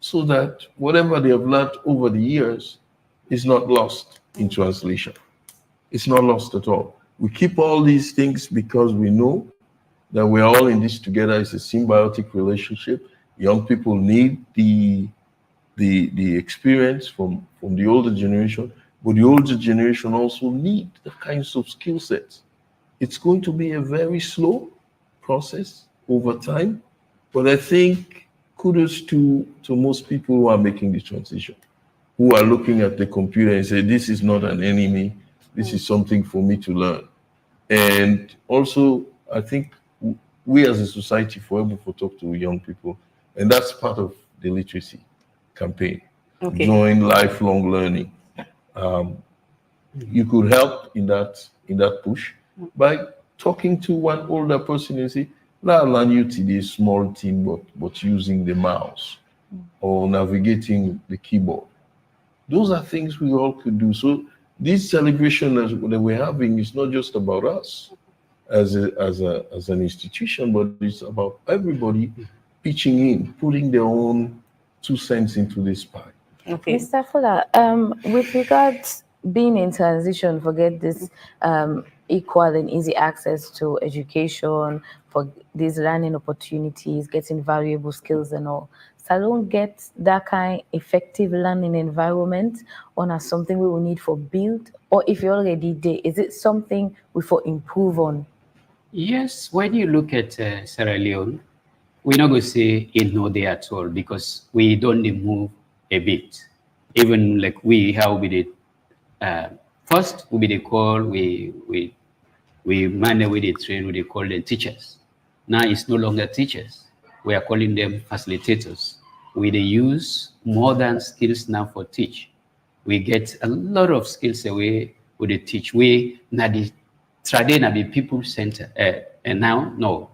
so that whatever they have learned over the years is not lost in translation. It's not lost at all. We keep all these things because we know that we're all in this together. It's a symbiotic relationship. Young people need the the experience from the older generation, but the older generation also need the kinds of skill sets. It's going to be a very slow process over time, but I think kudos to most people who are making the transition, who are looking at the computer and say, this is not an enemy, this is something for me to learn. And also, I think we as a society forever for talk to young people, and that's part of the literacy campaign. Okay. Join lifelong learning. You could help in that push by talking to one older person and say, "Now learn you to this small thing, but using the mouse or navigating the keyboard." Those are things we all could do. So this celebration that we're having is not just about us as an institution, but it's about everybody pitching in, putting their own 2 cents into this pie. Okay. Mr. Fuller, with regards being in transition, forget this equal and easy access to education, for these learning opportunities, getting valuable skills and all. Salone gets that kind of effective learning environment on as something we will need for build, or if you already did, is it something we for improve on? Yes, when you look at Sierra Leone, we're not going to say it's not there at all because we don't move a bit. Even like how we did first, we did call, we manage with the train, we call them teachers. Now it's no longer teachers. We are calling them facilitators. We use modern skills now for teach. We get a lot of skills away with the teach. We now the trading be people center, and now no.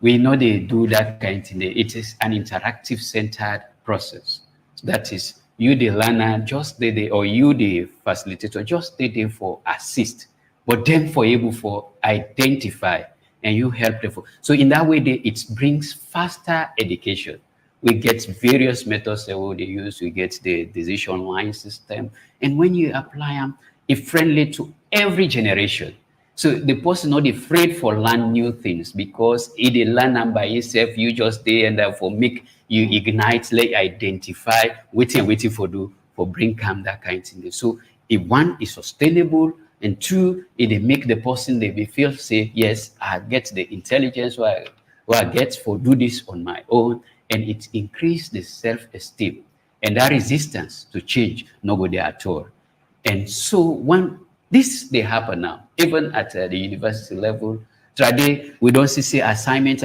We know they do that kind of thing. It is an interactive centered process. That is, you the learner just there, or you the facilitator just there for assist, but then for able for identify and you help them. So in that way, it brings faster education. We get various methods that they use. We get the decision line system, and when you apply them, it's friendly to every generation. So the person not afraid for learn new things because if they learn them by yourself, you just there and therefore make you ignite, like identify, waiting for do for bring calm that kind of thing. So if one is sustainable, and two, if they make the person they feel say, yes, I get the intelligence or I get for do this on my own, and it increase the self-esteem and that resistance to change no go there at all. And so when this they happen now, even at the university level, today we don't see assignment,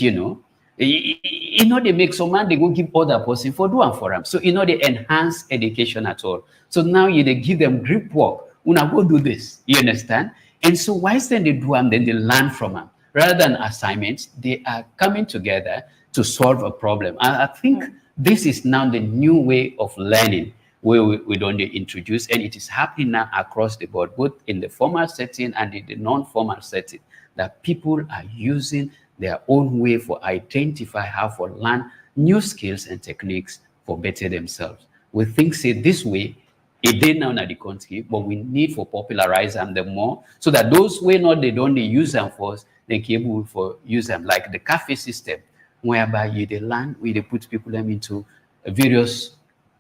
you know. You know, they make some man, they go give other person for do and for them. So, you know, they enhance education at all. So now they give them grip work. Una go do this, you understand? And so once then they do them, then they learn from them. Rather than assignments, they are coming together to solve a problem. I think this is now the new way of learning where we don't introduce, and it is happening now across the board, both in the formal setting and in the non-formal setting, that people are using their own way for identify how to learn new skills and techniques for better themselves. We think say this way, it did now in the country, but we need for popularize them the more so that those way not they don't use them for us, they can able for use them like the cafe system, whereby you they learn, we they put people them into various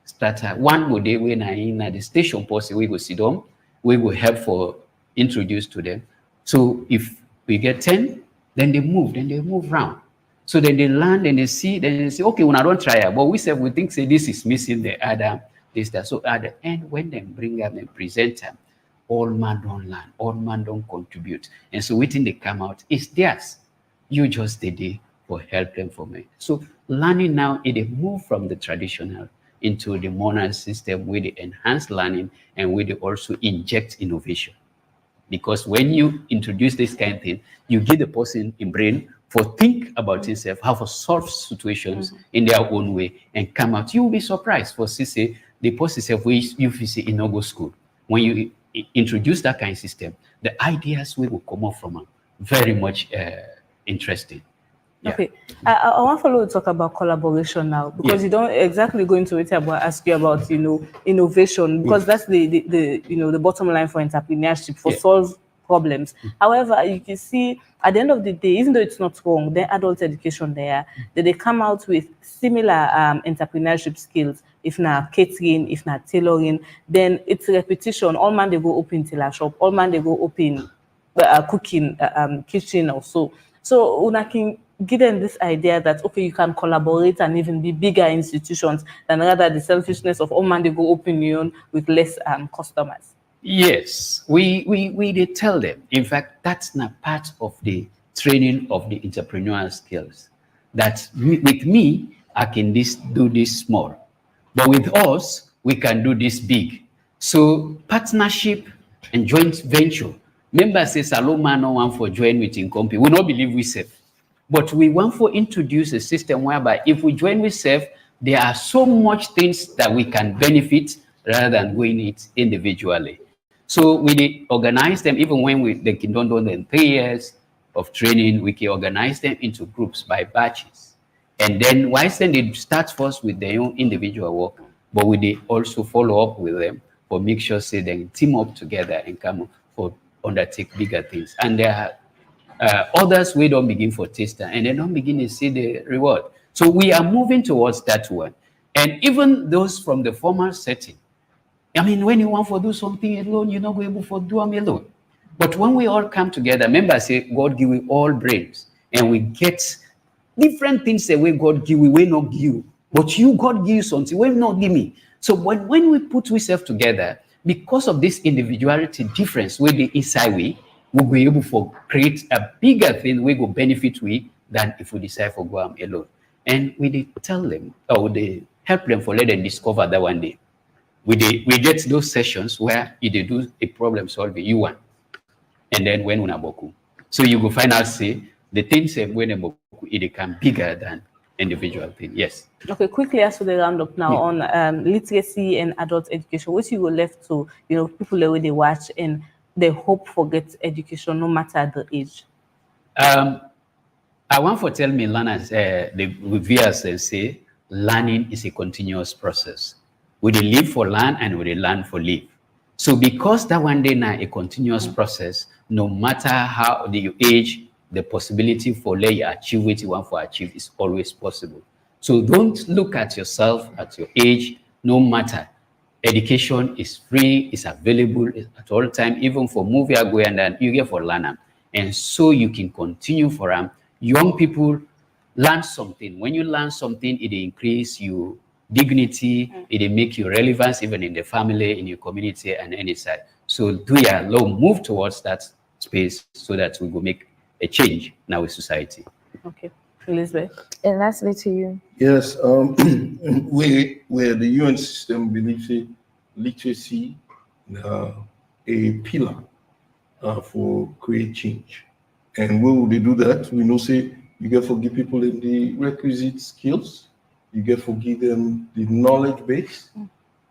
strata. One more day when I in the station post, we go sit down, we will help for introduce to them. So if we get 10, then they move around. So then they learn, then they see, okay, when I don't try it, but we think say this is missing the other, this, that. So at the end, when they bring up and present them, all man don't learn, all man don't contribute. And so within they come out, it's theirs. You just did it for help them for me. So learning now, it move from the traditional into the modern system where they enhance learning and where they also inject innovation. Because when you introduce this kind of thing, you give the person in brain for think about himself, how to solve situations in their own way and come out. You will be surprised for say the person self where you say in no go school. When you introduce that kind of system, the ideas will come up from them. Very much interesting. Yeah. Okay, I want to follow talk about collaboration now because you don't exactly go into it about ask you about innovation because that's the bottom line for entrepreneurship for solve problems. However, you can see at the end of the day, even though it's not wrong, the adult education there, that they come out with similar entrepreneurship skills. If not catering, if not tailoring, then it's repetition. All man they go open tailor shop, all man they go open cooking kitchen or so. So una can give them this idea that okay, you can collaborate and even be bigger institutions than rather the selfishness of all man they go open your own with less customers. Yes, we did tell them. In fact, that's not part of the training of the entrepreneurial skills. That with me, I can do this small, but with us, we can do this big. So partnership and joint venture. Members say Saloma no one for join with Incompy. We not believe we safe. But we want to introduce a system whereby if we join with SEF, there are so much things that we can benefit rather than doing it individually. So we organize them, even when they don't do them 3 years of training, we can organize them into groups by batches. And then once then they start first with their own individual work, but we also follow up with them for make sure say they team up together and come for undertake bigger things. And there are others we don't begin for taster and they don't begin to see the reward. So we are moving towards that one. And even those from the formal setting, I mean, when you want to do something alone, you're not able to do them alone. But when we all come together, remember I say God give we all brains and we get different things that way God give we will not give you. But you, God give you something, will not give me. So when we put ourselves together, because of this individuality difference where the inside we'll be able to create a bigger thing we go benefit with than if we decide for go alone. And we tell them, or they help them for let them discover that one day. We get those sessions where they do a problem solving you want. And then when unaboku. So you go find out say the things when unaboku it become bigger than individual thing. Yes. Okay, quickly as to the roundup now on literacy and adult education, which you will left to people the way they watch and they hope for get education no matter the age. I want to tell me learners, the viewers say learning is a continuous process. We live for learn and we learn for live. So because that one day now a continuous process, no matter how the age, the possibility for let you achieve what you want to achieve is always possible. So don't look at yourself at your age, no matter. Education is free, it's available at all time, even for movie I go and then you get for learner. And so you can continue for them. Young people learn something. When you learn something, it increase your dignity, it make you relevance even in the family, in your community, and any side. So do ya move towards that space so that we will make a change in our society. Okay, Elizabeth. And lastly to you. Yes, where the UN system believes literacy a pillar for create change. And when will they do that? We know say you get to give people the requisite skills, you get to give them the knowledge base,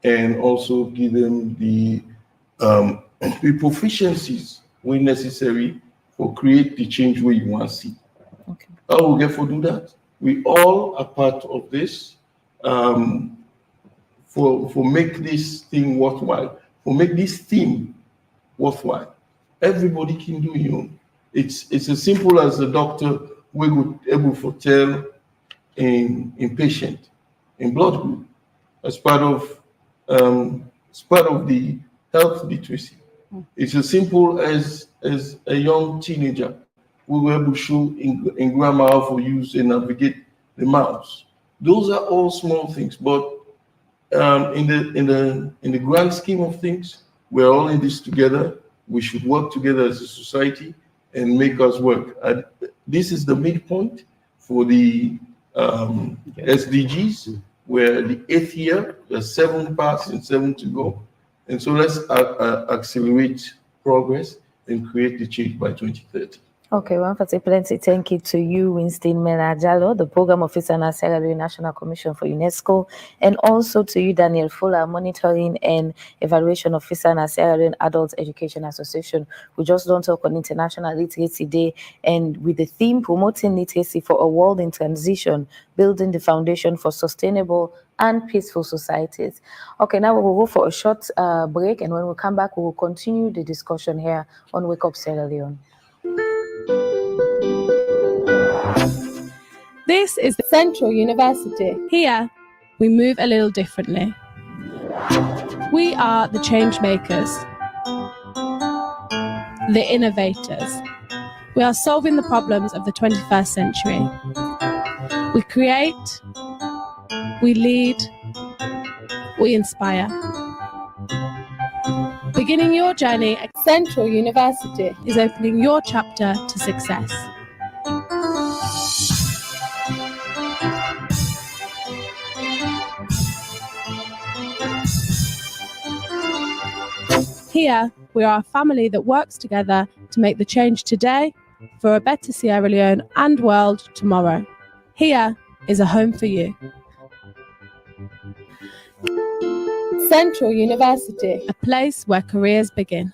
and also give them the proficiencies when necessary for create the change where you want to see. Okay. How we get to do that? We all are part of this for make this thing worthwhile, for make this theme worthwhile. Everybody can do your own. It's as simple as the doctor we would able to tell in patient in blood group as part of the health literacy. It's as simple as a young teenager we were able to show in grammar how to use and navigate the mouse. Those are all small things, but in the grand scheme of things, we're all in this together. We should work together as a society and make us work. This is the midpoint for the SDGs, where the 8th year, there's 7 passed and 7 to go. And so let's accelerate progress and create the change by 2030. Okay, one for plenty. Thank you to you, Winston Menajalo, the Program Officer in Sierra Leone National Commission for UNESCO, and also to you, Daniel Fuller, Monitoring and Evaluation Officer in Sierra Leone Adult Education Association. We just don't talk on International Literacy Day, and with the theme Promoting Literacy for a World in Transition, Building the Foundation for Sustainable and Peaceful Societies. Okay, now we will go for a short break, and when we come back, we will continue the discussion here on Wake Up Sierra Leone. This is Central University. Here, we move a little differently. We are the change makers, the innovators. We are solving the problems of the 21st century. We create, we lead, we inspire. Beginning your journey at Central University is opening your chapter to success. Here, we are a family that works together to make the change today for a better Sierra Leone and world tomorrow. Here is a home for you. Central University, a place where careers begin.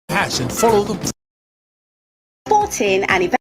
Passion, follow the 14 and event.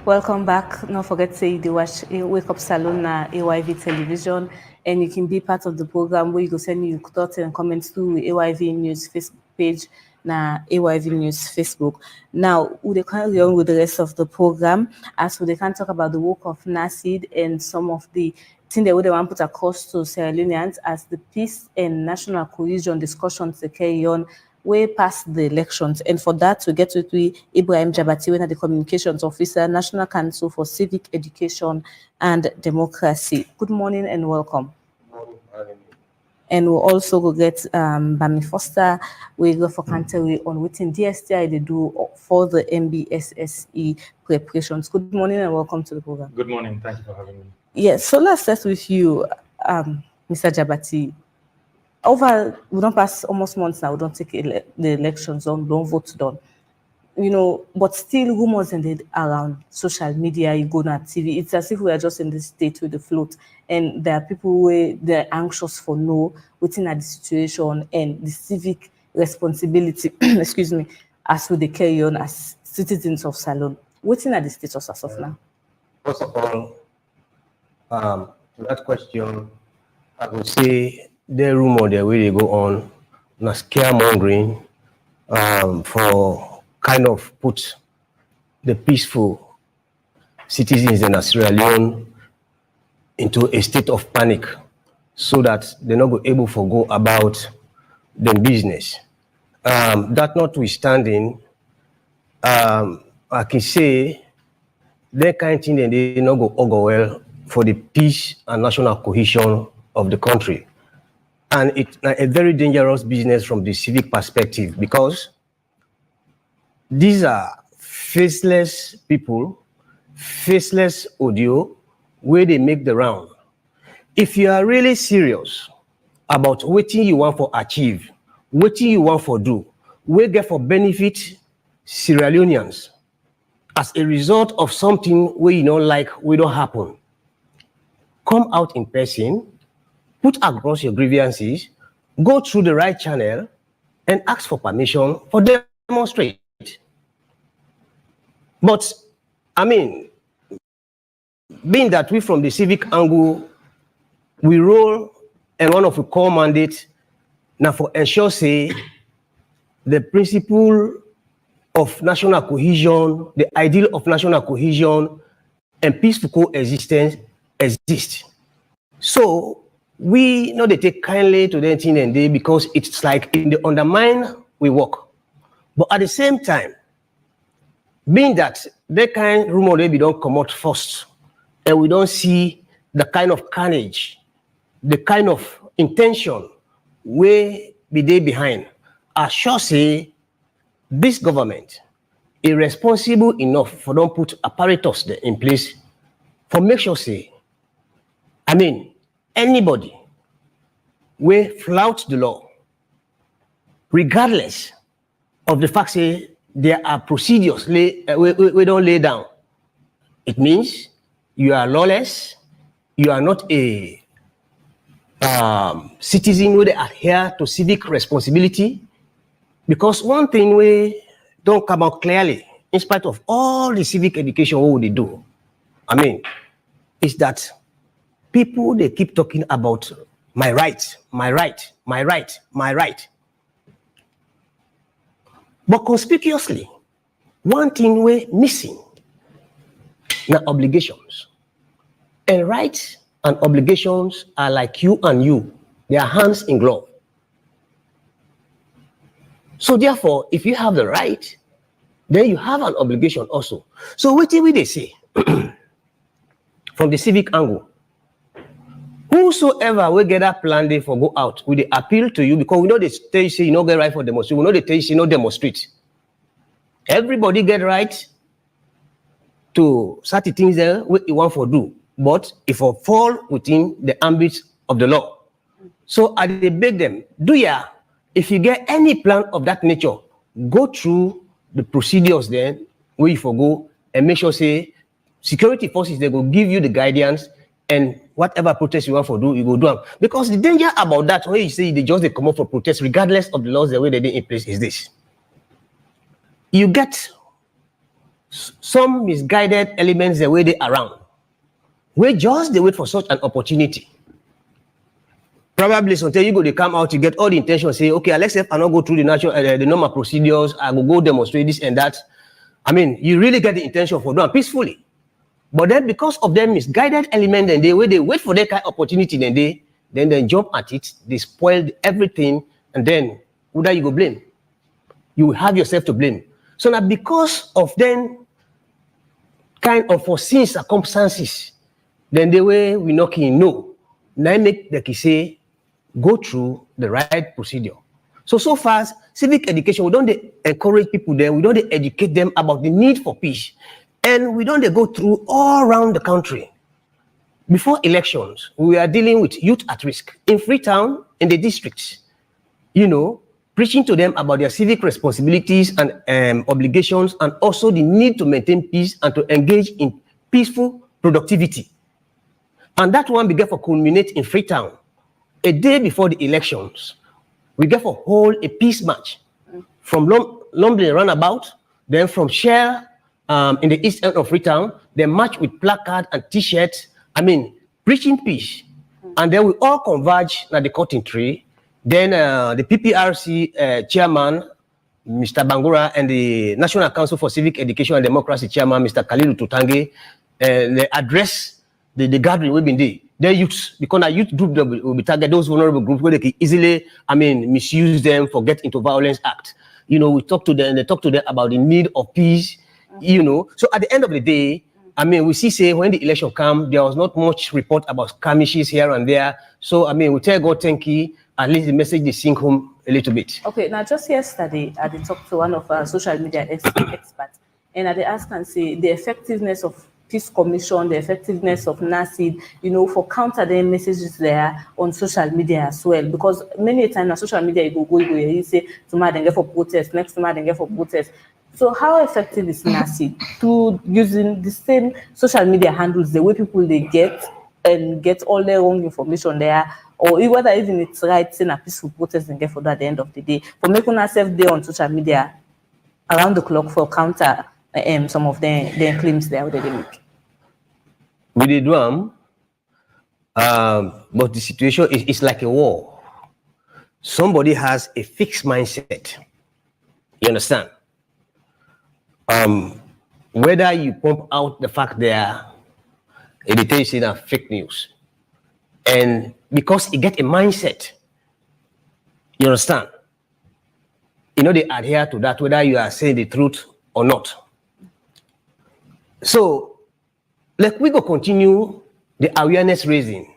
Welcome back. Don't forget to say you watch Wake Up Salon na AYV television, and you can be part of the program where you go send your thoughts and comments to AYV News Facebook page na AYV News Facebook. Now, we carry on with the rest of the program as they can talk about the work of NACID and some of the things that they want to put across to Sierra Leoneans as the peace and national cohesion discussions to carry on way past the elections. And for that, we get with Ibrahim Jabati, the Communications Officer, National Council for Civic Education and Democracy. Good morning and welcome. And we'll also go get Bami Foster. We go for Canterbury on within DSTI they do for the MBSSE preparations. Good morning and welcome to the program. Good morning. Thank you for having me. Yes, so let's start with you, Mr. Jabati. We don't pass almost months now. We don't take the elections on, don't vote done. You know, but still rumors and around social media, you go on TV. It's as if we are just in this state with the float, and there are people who they're anxious for within the situation and the civic responsibility. excuse me, as we carry on as citizens of Salon. Within the status as of now. First of all, to that question, I would say the rumor the way they go on, na scaremongering for kind of put the peaceful citizens in Sierra Leone into a state of panic so that they're not go able to go about their business. That notwithstanding, I can say that kind of thing that they not go well for the peace and national cohesion of the country. And it's a very dangerous business from the civic perspective because these are faceless people, faceless audio, where they make the round. If you are really serious about what you want to achieve, what you want to do, we get for benefit Sierra Leoneans as a result of something where you don't like, we don't happen. Come out in person, put across your grievances, go through the right channel, and ask for permission for demonstrate. But, I mean, being that we from the civic angle, we roll and one of the core mandates now for ensure say the principle of national cohesion, the ideal of national cohesion and peaceful coexistence exist. So we know they take kindly to the thing and day because it's like in the undermine we work. But at the same time, being that that kind rumor they don't come out first, and we don't see the kind of carnage, the kind of intention where be they behind, I sure say this government is responsible enough for them put apparatus there in place for make sure say, I mean, anybody will flout the law, regardless of the fact say there are procedures we don't lay down. It means you are lawless, you are not a citizen who adhere to civic responsibility. Because one thing we don't come out clearly, in spite of all the civic education what they do, I mean, is that people, they keep talking about my right, my right, my right, my right. But conspicuously, one thing we're missing now obligations. And rights and obligations are like you and you. They are hands in glove. So therefore, if you have the right, then you have an obligation also. So what do they say from the civic angle? Whosoever will get a plan day for go out, will they appeal to you? Because we know they tell you say you don't get right for demonstrate. We know they tell you say no demonstrate. Everybody get right to certain things there what you want for do, but if you fall within the ambit of the law. So I beg them, if you get any plan of that nature, go through the procedures then where you forgo and make sure say security forces they will give you the guidance and whatever protest you want to do, you go do them. Because the danger about that, when you say they just come up for protest, regardless of the laws the way they in place, is this. You get some misguided elements the way they around. We just they wait for such an opportunity. Probably until you go to come out, you get all the intention, say, okay, let's say I not go through the normal procedures, I will go demonstrate this and that. I mean, you really get the intention for doing peacefully. But then because of them misguided element, and they wait for that kind of opportunity, then they jump at it, they spoil everything, and then who do you go blame? You will have yourself to blame. So now because of them kind of foreseen circumstances, then the way we knocking no. Now make the say go through the right procedure. So far, civic education, we don't encourage people there, we don't educate them about the need for peace. And we don't go through all around the country. Before elections, we are dealing with youth at risk in Freetown, in the districts, preaching to them about their civic responsibilities and obligations, and also the need to maintain peace and to engage in peaceful productivity. And that one began for culminate in Freetown. A day before the elections, we get for hold a peace march from Lumley Runabout, then from Shell in the east end of Freetown. They march with placard and t-shirts, preaching peace. And then we all converge at the cutting tree. Then the PPRC chairman, Mr. Bangura, and the National Council for Civic Education and Democracy chairman, Mr. Khalilu Tutange, they address the gathering we've been there. Their youths, because a youth group will be target those vulnerable groups where they can easily, misuse them for get into violence act. We talk to them, they talk to them about the need of peace, So at the end of the day, we see say when the election come, there was not much report about skirmishes here and there. So we tell God thank you, at least the message they sink home a little bit. Okay, now just yesterday I did talk to one of our social media experts, and I asked and say the effectiveness of Peace Commission, the effectiveness of NACID, for counter the messages there on social media as well. Because many times on social media, you say, tomorrow they get for protest, next tomorrow they get for protest. So how effective is NACID to using the same social media handles, the way people they get and get all their wrong information there, or whether even it's right saying a peaceful protest and get for that at the end of the day, for making ourselves there on social media around the clock for counter some of their claims there they make. We did do but the situation is like a war. Somebody has a fixed mindset. You understand? Whether you pump out the fact there, it is fake news, and because you get a mindset, you understand? They adhere to that, whether you are saying the truth or not. So, we go continue the awareness raising.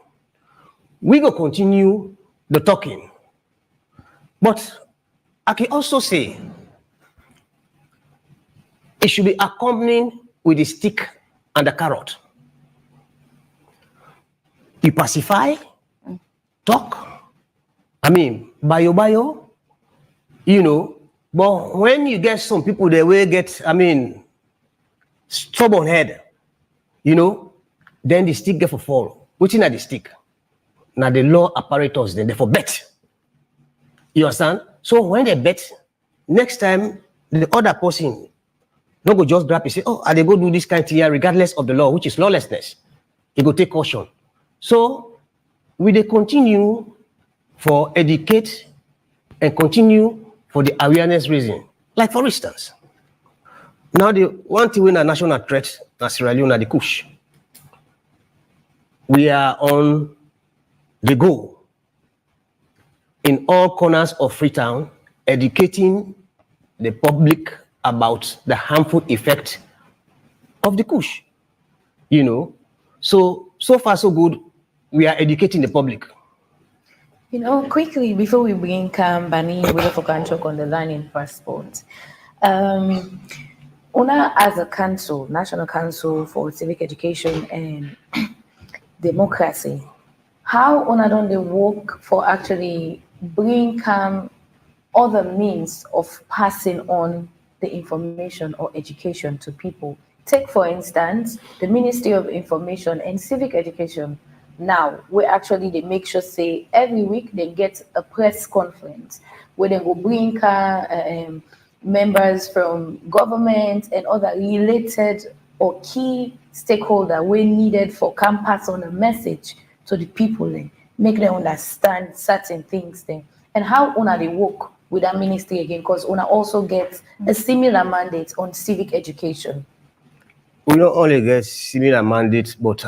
We go continue the talking. But I can also say, it should be accompanied with the stick and the carrot. You pacify, talk, bio, you know, but when you get some people they will get, stubborn head, you know, then the stick get for fall. Waiting at the stick. Now the law apparatus, then they for bet. You understand? So when they bet, next time the other person no go just grab and say, oh, they go do this kind of thing regardless of the law, which is lawlessness. He go take caution. So we they continue for educate and continue for the awareness reason. Like for instance, now the one thing in a national threat, as Sierra Leone, the Kush. We are on the go in all corners of Freetown, educating the public about the harmful effect of the Kush. You know, so far so good. We are educating the public. You know, quickly before we bring Bani with Komon-Tok on the line in passport, Una as a council, National Council for Civic Education and Democracy, how Una don't they work for actually bring other means of passing on the information or education to people? Take for instance the Ministry of Information and Civic Education. Now, we actually they make sure say every week they get a press conference where they will bring members from government and other related or key stakeholder we needed for pass on a message to the people, make them understand certain things then. And how Una they work with that ministry again, because Una also gets a similar mandate on civic education. We not only get similar mandates, but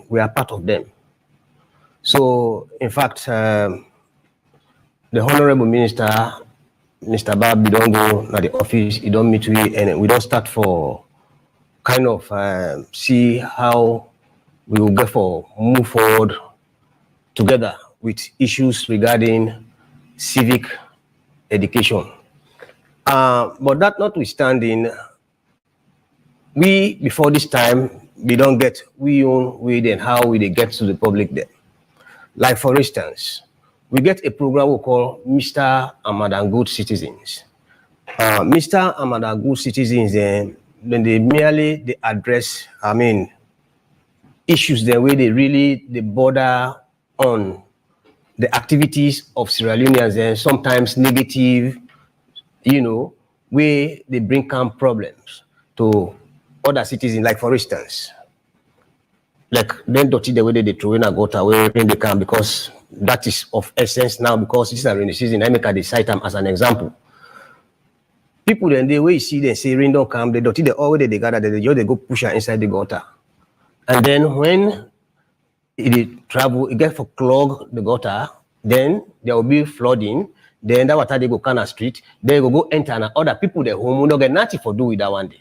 we are part of them. So, in fact, the Honorable Minister, Mr. Bab, we don't go to the office, he don't meet we, and we don't start for kind of see how we will get for move forward together with issues regarding civic education. But that notwithstanding, we, before this time, we don't get, we own with and how we get to the public then. Like for instance, we get a program we call Mr. and Good Citizens. Mr. and Good Citizens, then they merely address, issues the way they border on the activities of Sierra Leoneans and sometimes negative, you know, where they bring problems to other citizens. Like for instance, like then dirty the way they throw in a gutter where they can, because that is of essence now, because it's a rainy season. I make the cite them as an example. People then the way you see they say rain don't come, they dirty the already they gather, they go push her inside the gutter. And then when it travel, it get for clog the gutter, then there will be flooding. Then that water they go kind of street, they go enter and other people their home will not get nothing for do with that one day.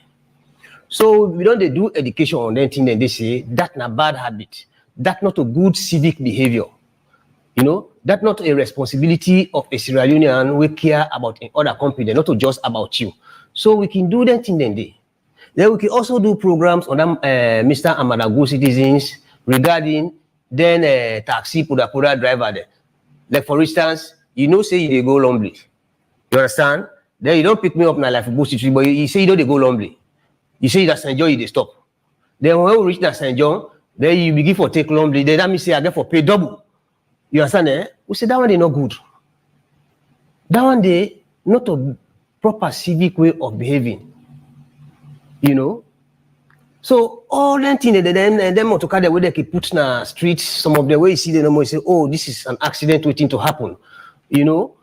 So we don't do education on anything, and they say that's not bad habit, that's not a good civic behavior. You know, that's not a responsibility of a Sierra Leonean we care about in other company, not just about you. So we can do that thing then day. Then we can also do programs on them, Mr. Amadagu citizens regarding then taxi puda driver there. Like for instance, you know, say they go Lonely. You understand? Then you don't pick me up in life for City, but you say you know they go Lonely. You say that St. John, you they stop. Then when we reach that St. John, then you begin for take Lonely. Then that means say I get for pay double. You understand? Eh? We say that one they not good. That one they not a proper civic way of behaving. You know? So all that thing and then motorcar the way they can put in the streets, some of the way you see them you say, oh, this is an accident waiting to happen. You know?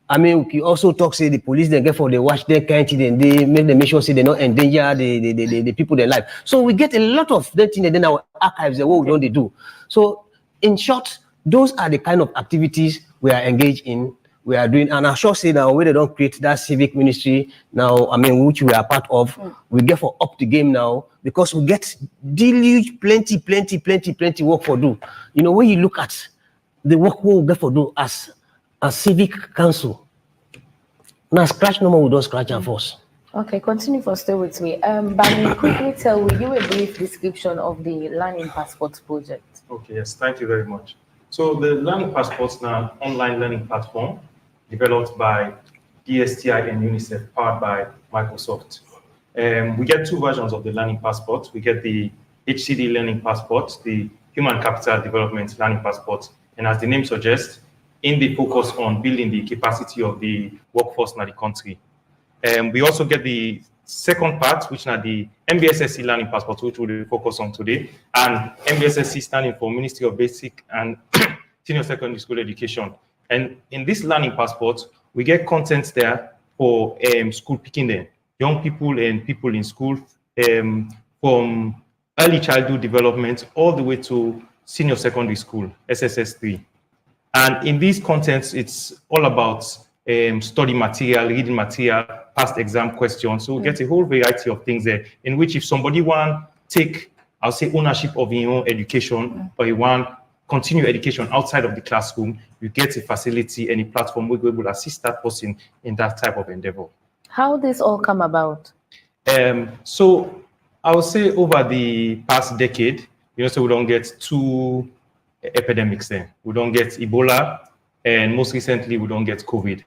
We can also talk, say the police they get for they watch their kind of and they make sure say they not endanger the people their life. So we get a lot of that thing and then our archives the what don't they do. So in short, those are the kind of activities we are engaged in, we are doing, and I sure say now when they don't create that civic ministry now, which we are part of, we get for up the game now because we get deluge plenty work for do. You know, when you look at the work we get for do as a civic council, now scratch no more we don't scratch and force. Okay, continue for stay with me. But quickly tell me you a brief description of the Learning Passport project. Okay, yes, thank you very much. So the Learning Passports now online learning platform developed by DSTI and UNICEF, powered by Microsoft. We get two versions of the Learning Passport. We get the HCD Learning Passport, the Human Capital Development Learning Passport, and as the name suggests, in the focus on building the capacity of the workforce in the country. We also get the second part, which is the MBSSC Learning Passport, which we'll focus on today, and MBSSC standing for Ministry of Basic and Senior Secondary School Education. And in this Learning Passport, we get content there for school picking them, young people and people in school, from early childhood development all the way to senior secondary school, SSS3. And in these contents, it's all about study material, reading material, past exam questions. So we get a whole variety of things there, in which if somebody want take, I'll say, ownership of your own education, or you want continue education outside of the classroom, you get a facility and a platform where we will assist that person in that type of endeavor. How this all come about? So I would say over the past decade, so we don't get two epidemics then. We don't get Ebola, and most recently, we don't get COVID.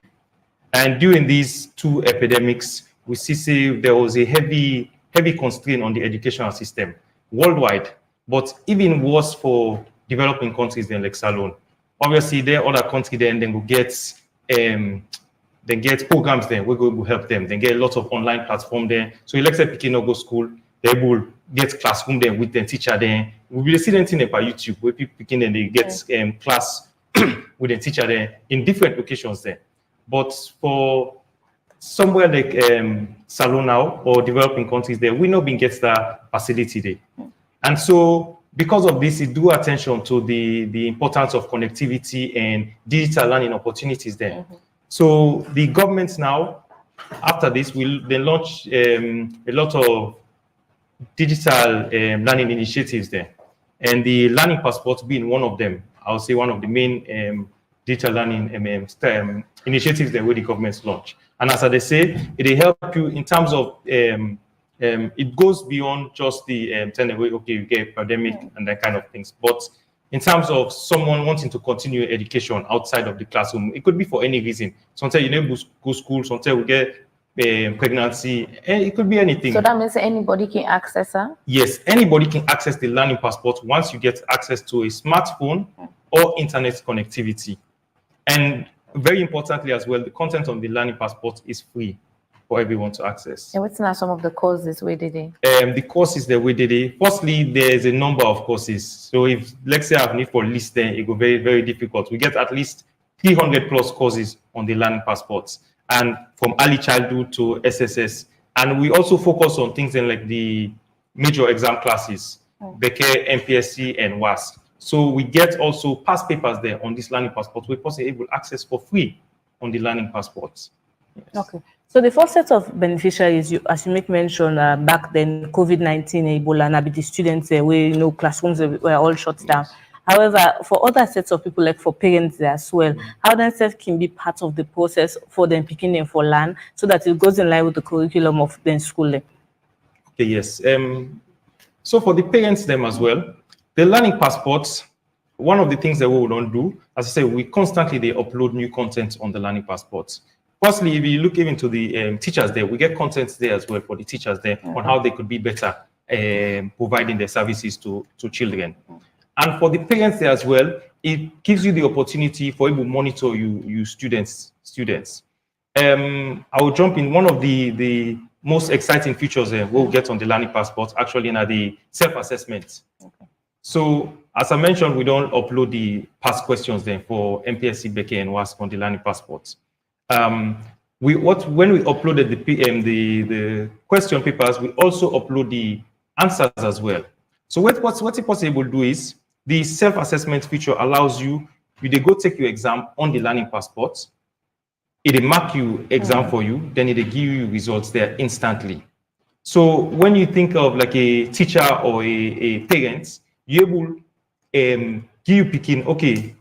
And during these two epidemics, we see there was a heavy constraint on the educational system worldwide, but even worse for developing countries than like Salone. Obviously, there are other countries then will get programs there where we will help them. They get a lot of online platform there. So let's say picking no go school, they will get classroom there with the teacher there. We will see them thing by YouTube where people picking and they get class with the teacher there in different locations there. But for somewhere like Salone now or developing countries there, we not been get that facility there. And so because of this, it drew attention to the importance of connectivity and digital learning opportunities there. So the government now, after this, will then launch a lot of digital learning initiatives there. And the Learning Passport being one of them, I would say one of the main digital learning initiatives that where the government's launch. And as they say, it will help you in terms of, it goes beyond just the okay, you get pandemic and that kind of things. But in terms of someone wanting to continue education outside of the classroom, it could be for any reason. Sometimes you never go to school, sometimes we get pregnancy, and it could be anything. So that means anybody can access her? Yes, anybody can access the Learning Passport once you get access to a smartphone or internet connectivity. And very importantly as well, the content on the Learning Passport is free for everyone to access. And what's now some of the courses we did it? The courses that we did it, firstly, there's a number of courses. So if, let's say I have need for list, then it will be very, very difficult. We get at least 300 plus courses on the Learning Passports, and from early childhood to SSS. And we also focus on things like the major exam classes, BK, MPSC, and WAS. So we get also past papers there on this Learning Passport. We're possibly able to access for free on the Learning Passports. Yes. Okay. So the first set of beneficiaries, as you make mention, back then, COVID-19, Ebola, and the students, where classrooms were all shut down. However, for other sets of people, like for parents as well, how themselves can be part of the process for them picking them for learn, so that it goes in line with the curriculum of the school. Okay, yes. So for the parents them as well, the Learning Passports, one of the things that we will not do, as I say, we constantly upload new content on the Learning Passports. Firstly, if you look even to the teachers there, we get content there as well for the teachers there on how they could be better providing their services to children. And for the parents there as well, it gives you the opportunity for you to monitor you students. I will jump in. One of the most exciting features we'll get on the Learning Passport actually are the self-assessment. So as I mentioned, we don't upload the past questions there for MPSC, BK, and WASC on the Learning Passport. When we uploaded the question papers, we also upload the answers as well. So what it possible do is the self-assessment feature allows you they go take your exam on the Learning Passport. It mark you exam for you, then it give you results there instantly. So when you think of like a teacher or a parent, you able give you picking, okay,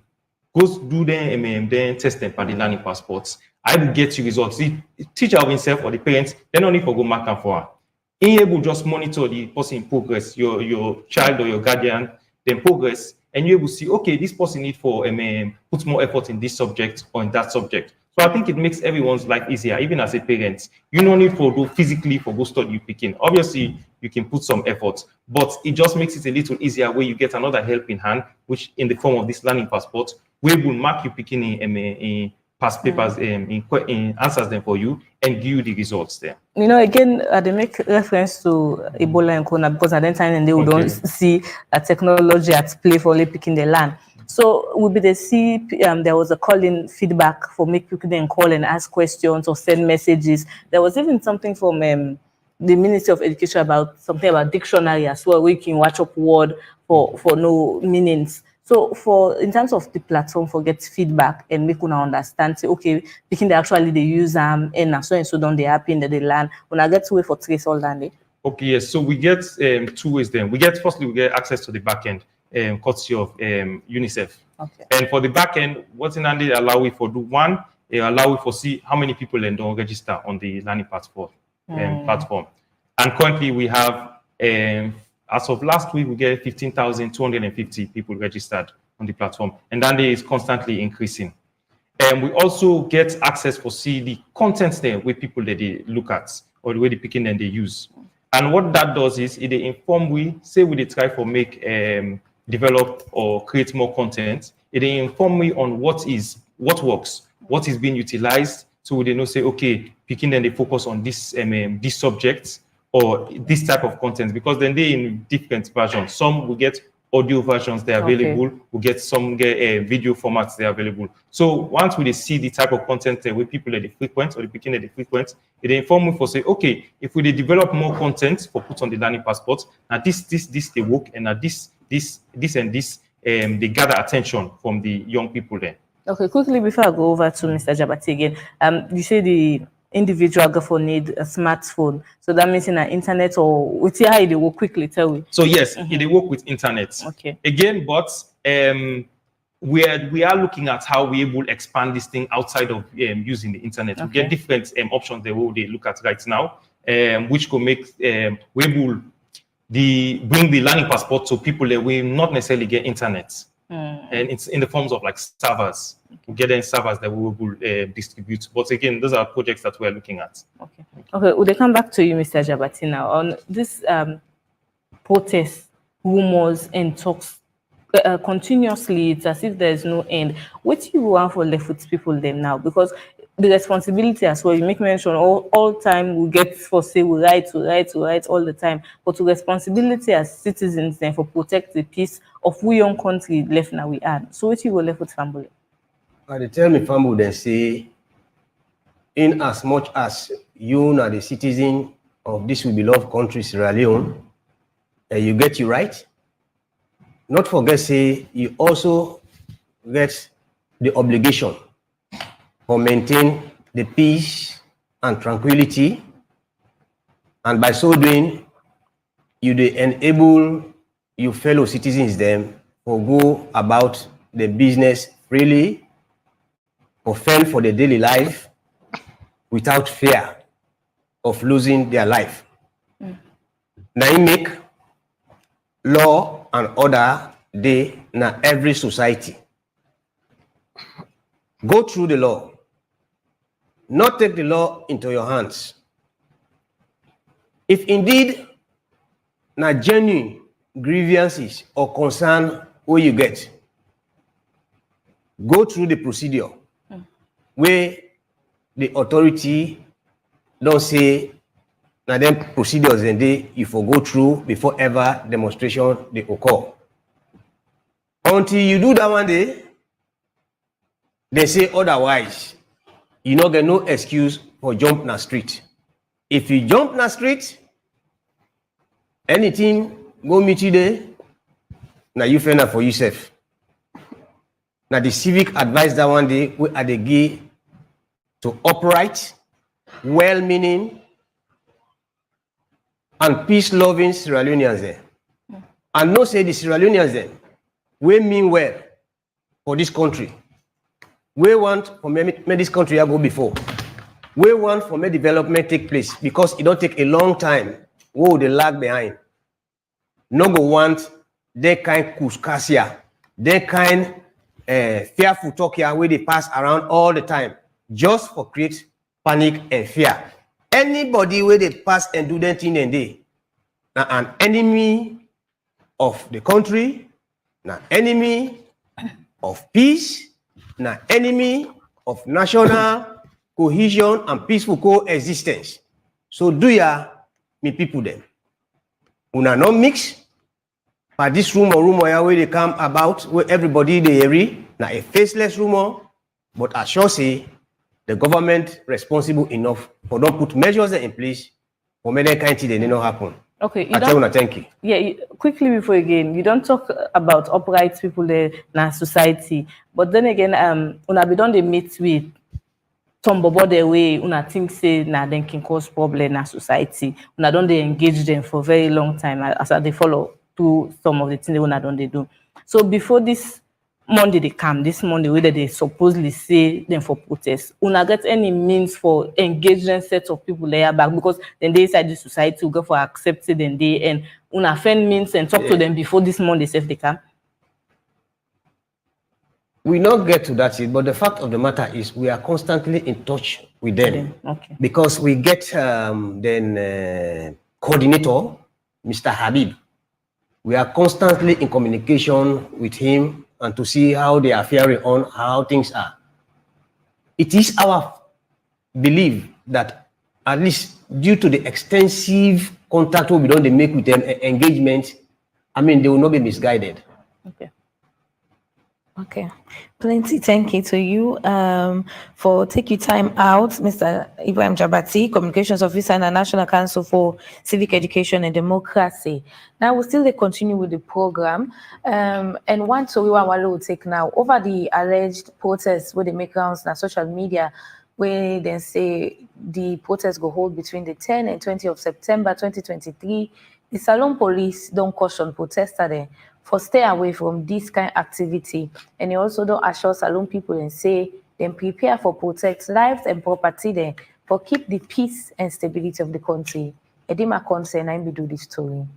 go do then test them for the Learning Passports. I will get you results. The teacher of himself or the parents, they don't need to go mark and for her. Being able just monitor the person in progress, your child or your guardian, then progress, and you're able to see, okay, this person need for put more effort in this subject or in that subject. So I think it makes everyone's life easier, even as a parent. You don't need for go physically for go study you picking. Obviously, you can put some effort, but it just makes it a little easier where you get another helping hand, which in the form of this learning passport, where will mark you picking in past papers, in answers them for you and give you the results there. You know, again, they make reference to Ebola and Corona because at that time and they would don't see a technology at play for only picking the land. So would be the see there was a call-in feedback for make people then call and ask questions or send messages. There was even something from the Ministry of Education about something about dictionary as well, where you can watch up word for no meanings. So for in terms of the platform for get feedback and make una understand, say okay, picking actually they use and so don't they happy in the land. When I get to wait for trace all that. Okay, yes. So we get 2 ways then. Firstly we get access to the back end, courtesy of UNICEF. Okay. And for the back end, what's in handy allow we for do one, allow we for see how many people then don't register on the learning platform. And currently we have as of last week, we get 15,250 people registered on the platform, and that day is constantly increasing. And we also get access for see the content there where people that they look at or the way they picking and they use. And what that does is it inform we say we try for make develop or create more content. It inform me on what works, what is being utilized. So they know say okay, picking then they focus on this subjects or this type of content, because then they in different versions. Some will get audio versions, they're available. We get some video formats, they're available. So once we see the type of content where people at the frequent or the beginning at the frequent, it inform me for say, okay, if we develop more content for put on the learning passport, now this they work, and now this and this they gather attention from the young people then. Okay, quickly before I go over to Mr. Jabati again, you say the individual go need a smartphone, so that means in an internet or with how they will quickly tell me. So yes, they work with internet. Okay. Again, but we are looking at how we will expand this thing outside of using the internet. We get different options they look at right now, which could make we will bring the learning passport to people that will not necessarily get internet. And it's in the forms of like servers. We get in servers that we will distribute. But again, those are projects that we're looking at. Okay. Will they come back to you, Mr. Jabati, now on this protests, rumors, and talks continuously? It's as if there's no end. What do you want for left with people then now? Because the responsibility as well, you make mention all time we get for say we write all the time, but the responsibility as citizens then for protect the peace of we young country left now we are. So what you will left with family? They tell me family then say, in as much as you are the citizen of this will beloved country Sierra Leone, you get your right. Not forget say you also get the obligation for maintain the peace and tranquility, and by so doing, you enable your fellow citizens them to go about the business freely, or fend for their daily life without fear of losing their life. Now you make law and order day na every society. Go through the law. Not take the law into your hands. If indeed na genuine grievances or concern where you get, go through the procedure where the authority don't say na them procedures and you for go through before ever demonstration they occur. Until you do that one day, they say otherwise. You no get no excuse for jump na street. If you jump na street, anything go meet you there, now you find out for yourself. Now the Civic advised that one day we are the gay to upright, well-meaning, and peace-loving Sierra Leoneans there. And no say the Sierra Leoneans there, we mean well for this country. We want for me this country I go before. We want for me development take place because it don't take a long time. Whoa, they lag behind. No go want that kind kuskasia, that kind fearful talk here where they pass around all the time just for create panic and fear. Anybody where they pass and do that thing and they an enemy of the country, an enemy of peace, an enemy of national cohesion and peaceful coexistence. So do ya, me people them. Una not mix. But this rumor where they come about, where everybody they hear, now a faceless rumor, but I sure say the government responsible enough for don't put measures in place for many kind they did not happen. Okay, I tell you, thank you. Yeah, quickly before again, you don't talk about upright people in our society, but then again, una be done they meet with some bobo the way una think say na then can cause problem in our society. Una don't they engage them for very long time as they follow to some of the things they una don't they do. So before this Monday they come, this Monday whether they supposedly say them for protest, una get any means for engaging set of people there back because then they inside the society will go for accepted and they and una find means and talk to them before this Monday if they come. We not get to that yet, but the fact of the matter is we are constantly in touch with them. Okay. Because we get coordinator, Mr. Habib. We are constantly in communication with him and to see how they are faring on, how things are. It is our belief that at least due to the extensive contact we don't make with them, engagement, I mean, they will not be misguided. Okay. Okay, plenty thank you to you for taking time out, Mr. Ibrahim Jabati, Communications Officer in the National Council for Civic Education and Democracy. Now we'll still continue with the program, and one story we will take now over the alleged protests where they make rounds on social media, where they say the protests go hold between the 10 and 20 of September 2023. The Salon Police don't caution protesters there for stay away from this kind of activity, and they also don't assure Salon people and say them prepare for protect lives and property there for keep the peace and stability of the country. Edema concern I do this story.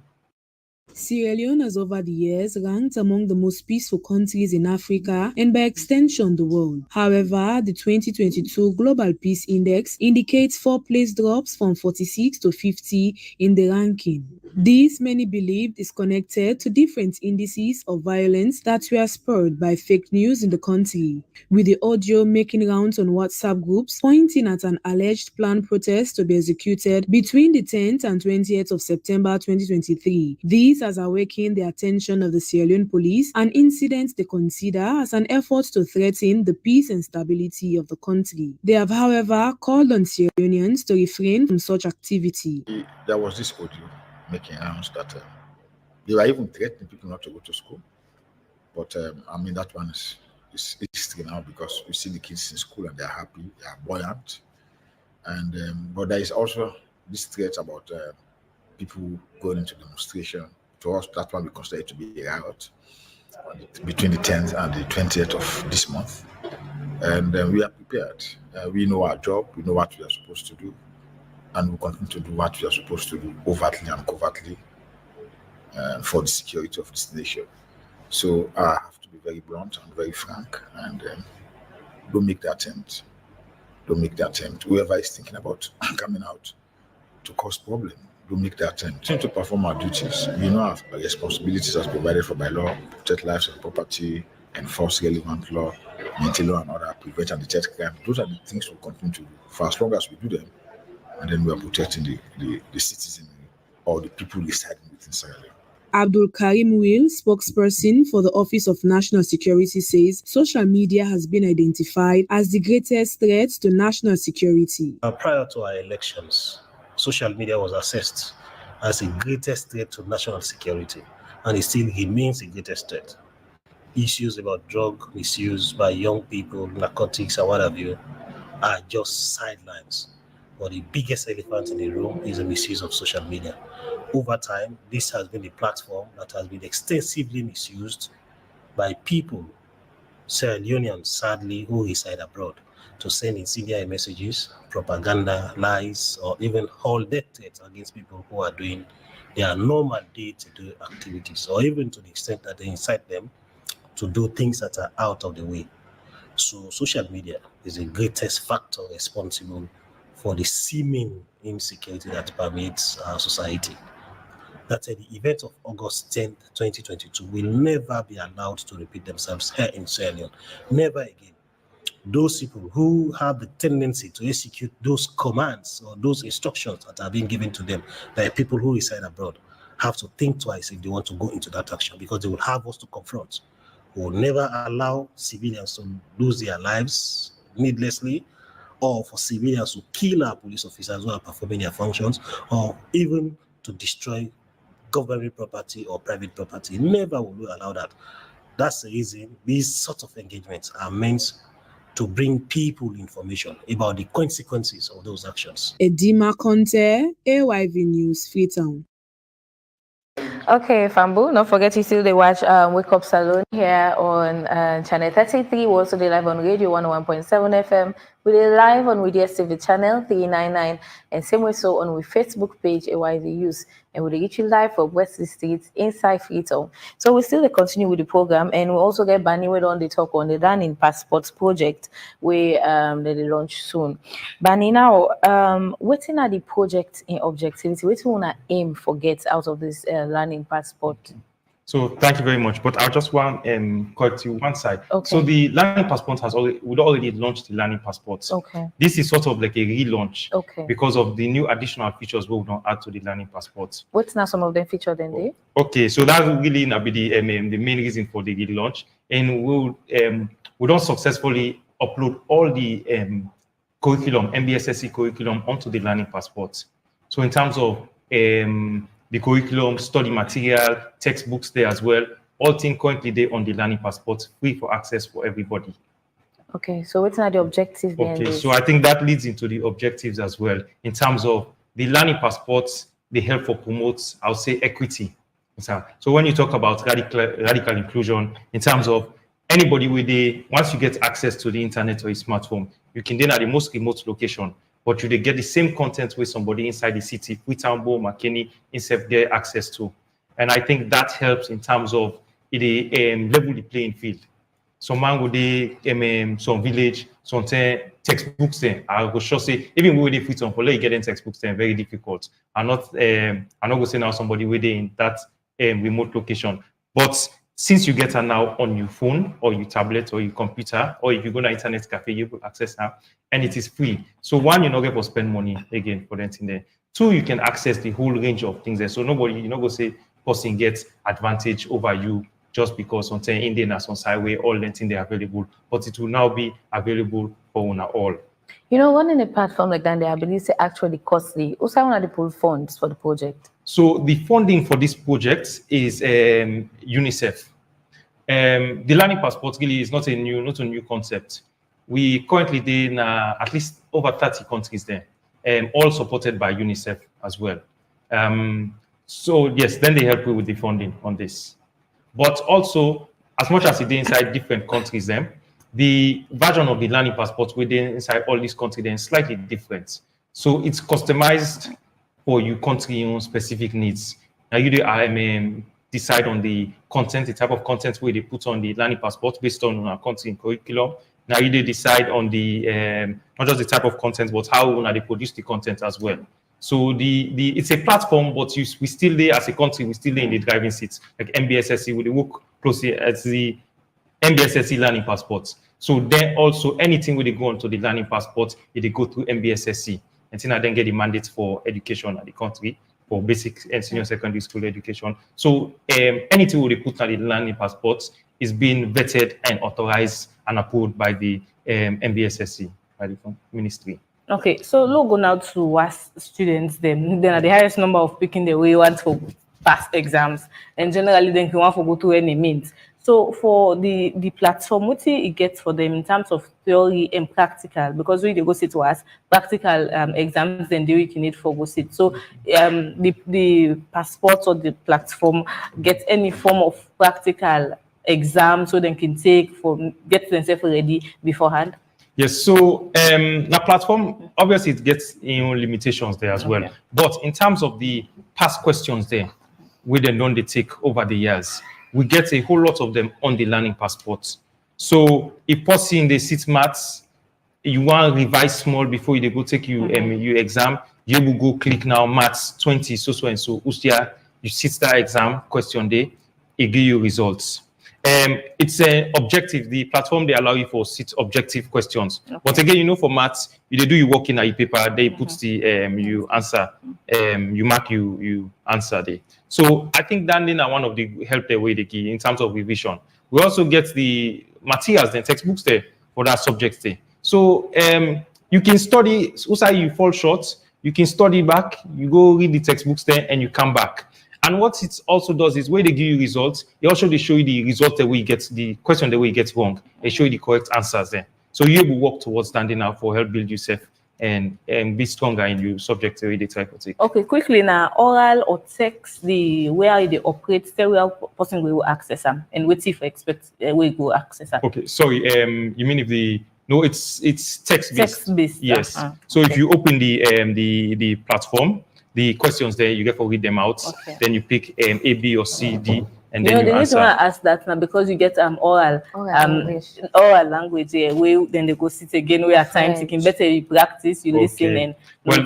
Sierra Leone has over the years ranked among the most peaceful countries in Africa and by extension the world. However, the 2022 Global Peace Index indicates 4 place drops from 46 to 50 in the ranking. This, many believed, is connected to different indices of violence that were spurred by fake news in the country, with the audio making rounds on WhatsApp groups pointing at an alleged planned protest to be executed between the 10th and 20th of September 2023. This has awakened the attention of the Sierra Leone police, an incident they consider as an effort to threaten the peace and stability of the country. They have, however, called on Sierra Leoneans to refrain from such activity. There was this audio making rounds that they were even threatening people not to go to school. But I mean, that one is history now because we see the kids in school and they're happy, they are buoyant. And but there is also this threat about people going into demonstration. To us, that one we consider it to be a riot between the 10th and the 20th of this month. And we are prepared. We know our job, we know what we are supposed to do, and we continue to do what we are supposed to do overtly and covertly for the security of this nation. So I have to be very blunt and very frank, and don't make the attempt. Don't make the attempt. Whoever is thinking about coming out to cause problem, don't make the attempt. To perform our duties, we know our responsibilities as provided for by law, protect lives and property, enforce relevant law, maintain law and order, prevent and detect crime. Those are the things we'll continue to do for as long as we do them, and then we are protecting the citizen or the people residing within Sierra Leone. Abdul Karim Will, spokesperson for the Office of National Security, says social media has been identified as the greatest threat to national security. Prior to our elections, social media was assessed as the greatest threat to national security, and it still remains the greatest threat. Issues about drug misuse by young people, narcotics, and what have you, are just sidelines. But the biggest elephant in the room is the misuse of social media. Over time, this has been a platform that has been extensively misused by people Sierra Leoneans, sadly, who reside abroad to send incendiary messages, propaganda, lies, or even hold death threats against people who are doing their normal day-to-day activities, or even to the extent that they incite them to do things that are out of the way. So social media is the greatest factor responsible for the seeming insecurity that permeates our society. That the events of August 10th, 2022 will never be allowed to repeat themselves here in Sierra Leone. Never again. Those people who have the tendency to execute those commands or those instructions that are being given to them by people who reside abroad have to think twice if they want to go into that action, because they will have us to confront. We will never allow civilians to lose their lives needlessly, or for civilians to kill our police officers who are performing their functions, or even to destroy government property or private property. Never will we allow that. That's the reason these sorts of engagements are meant to bring people information about the consequences of those actions. Edima Conte, AYV News, Freetown. Okay, Fambu, don't forget you still they watch Wake Up Salon here on channel 33. We also they live on radio 101.7 FM. We are live on with the Civic channel 399, and same way so on with Facebook page AYV News, and we reach you live for West States inside Freetown. So we still continue with the program, and we also get Bani on the talk on the Learning Passports project where they launch soon. Bani, now what's in the project in objectivity? What you wanna aim for get out of this Learning Passport? So thank you very much. But I'll just want correct you one side. Okay. So the Learning Passport we'd already launched the Learning Passport. Okay. This is sort of like a relaunch. Okay. Because of the new additional features we will add to the Learning Passport. What's now some of them featured in there? Okay, so that's really be the main reason for the relaunch, and we don't successfully upload all the curriculum, MBSSC curriculum onto the Learning Passport. So in terms of the curriculum, study material, textbooks there as well, all things currently there on the Learning Passport, free for access for everybody. Okay, so what's not the objective then? Okay, so I think that leads into the objectives as well. In terms of the Learning Passports, they help for promote, I would say, equity. So when you talk about radical inclusion, in terms of anybody once you get access to the internet or a smartphone, you can then at the most remote location, but you get the same content with somebody inside the city, Freetown, McKinney, instead get access to. And I think that helps in terms of level the playing field. Some man would some village, some textbooks there. I will sure say even with the Freetown for getting textbooks there very difficult. I'm not going to say now somebody within in that remote location. But since you get her now on your phone or your tablet or your computer, or if you go to internet cafe, you will access her, and it is free. So one, you're not going to spend money again for that in there. Two, you can access the whole range of things there. So nobody, you're not going to say person gets advantage over you just because on Indian as on Sideway, all that thing they're available, but it will now be available for all. You know, running a platform like that, the ability to actually costly. Also, I want to pull funds for the project. So the funding for this project is UNICEF. The Learning Passport really is not a new concept. We currently in at least over 30 countries there, all supported by UNICEF as well. So yes, then they help you with the funding on this. But also, as much as it's inside different countries, the version of the Learning Passport within inside all these countries is slightly different. So it's customized for your country specific needs. Now you decide on the content, the type of content where they put on the Learning Passport based on our country curriculum. Now you decide on the not just the type of content, but how they produce the content as well. So it's a platform, but we still there as a country, we still there in the driving seats, like MBSSC, we work closely as the MBSSC Learning Passports. So then also anything where they go onto the Learning Passport, they go through MBSSC. And then get the mandate for education at the country, for basic and senior secondary school education. So anything where they put on the Learning Passports is being vetted and authorized and approved by the MBSSC, by the ministry. Okay, so logo now to us students, then are the highest number of picking the way you want to pass exams, and generally then you want to go to any means. So for the platform, what it gets for them in terms of theory and practical, because we go sit to us practical exams, then they can need for go sit. So the passport or the platform gets any form of practical exam so they can take for get themselves ready beforehand? Yes, so the platform, obviously it gets limitations there as well. But in terms of the past questions there, we then don't they take over the years, we get a whole lot of them on the learning passport. So if possible in the sit maths, you want to revise small before you go take you your exam, you will go click now maths 20 so and so. Ustia, you sit that exam question day, it give you results. It's an objective. The platform they allow you for sit objective questions. But again, for maths, you do your work in a paper. They put the you answer, you mark you answer there. So I think that is one of the help the way they give in terms of revision. We also get the materials, the textbooks there for that subject there. So you can study. Also, you fall short, you can study back. You go read the textbooks there, and you come back. And what it also does is when they give you results, they also they show you the result that we get, the question that we get wrong. They show you the correct answers there. So you will work towards standing out for help build yourself and be stronger in your subject area they try to take. Okay, quickly now, oral or text, the where they operate, tell where person will access them and what if expect we go access them. Okay, sorry, you mean if the no, it's text based. Text based. Yes. So if you open the platform, the questions there, you get to read them out. Then you pick A, B, or C, D, and then you answer. They need to ask that now because you get oral language here. Then they go sit again. We at times you can better you practice, you listen, and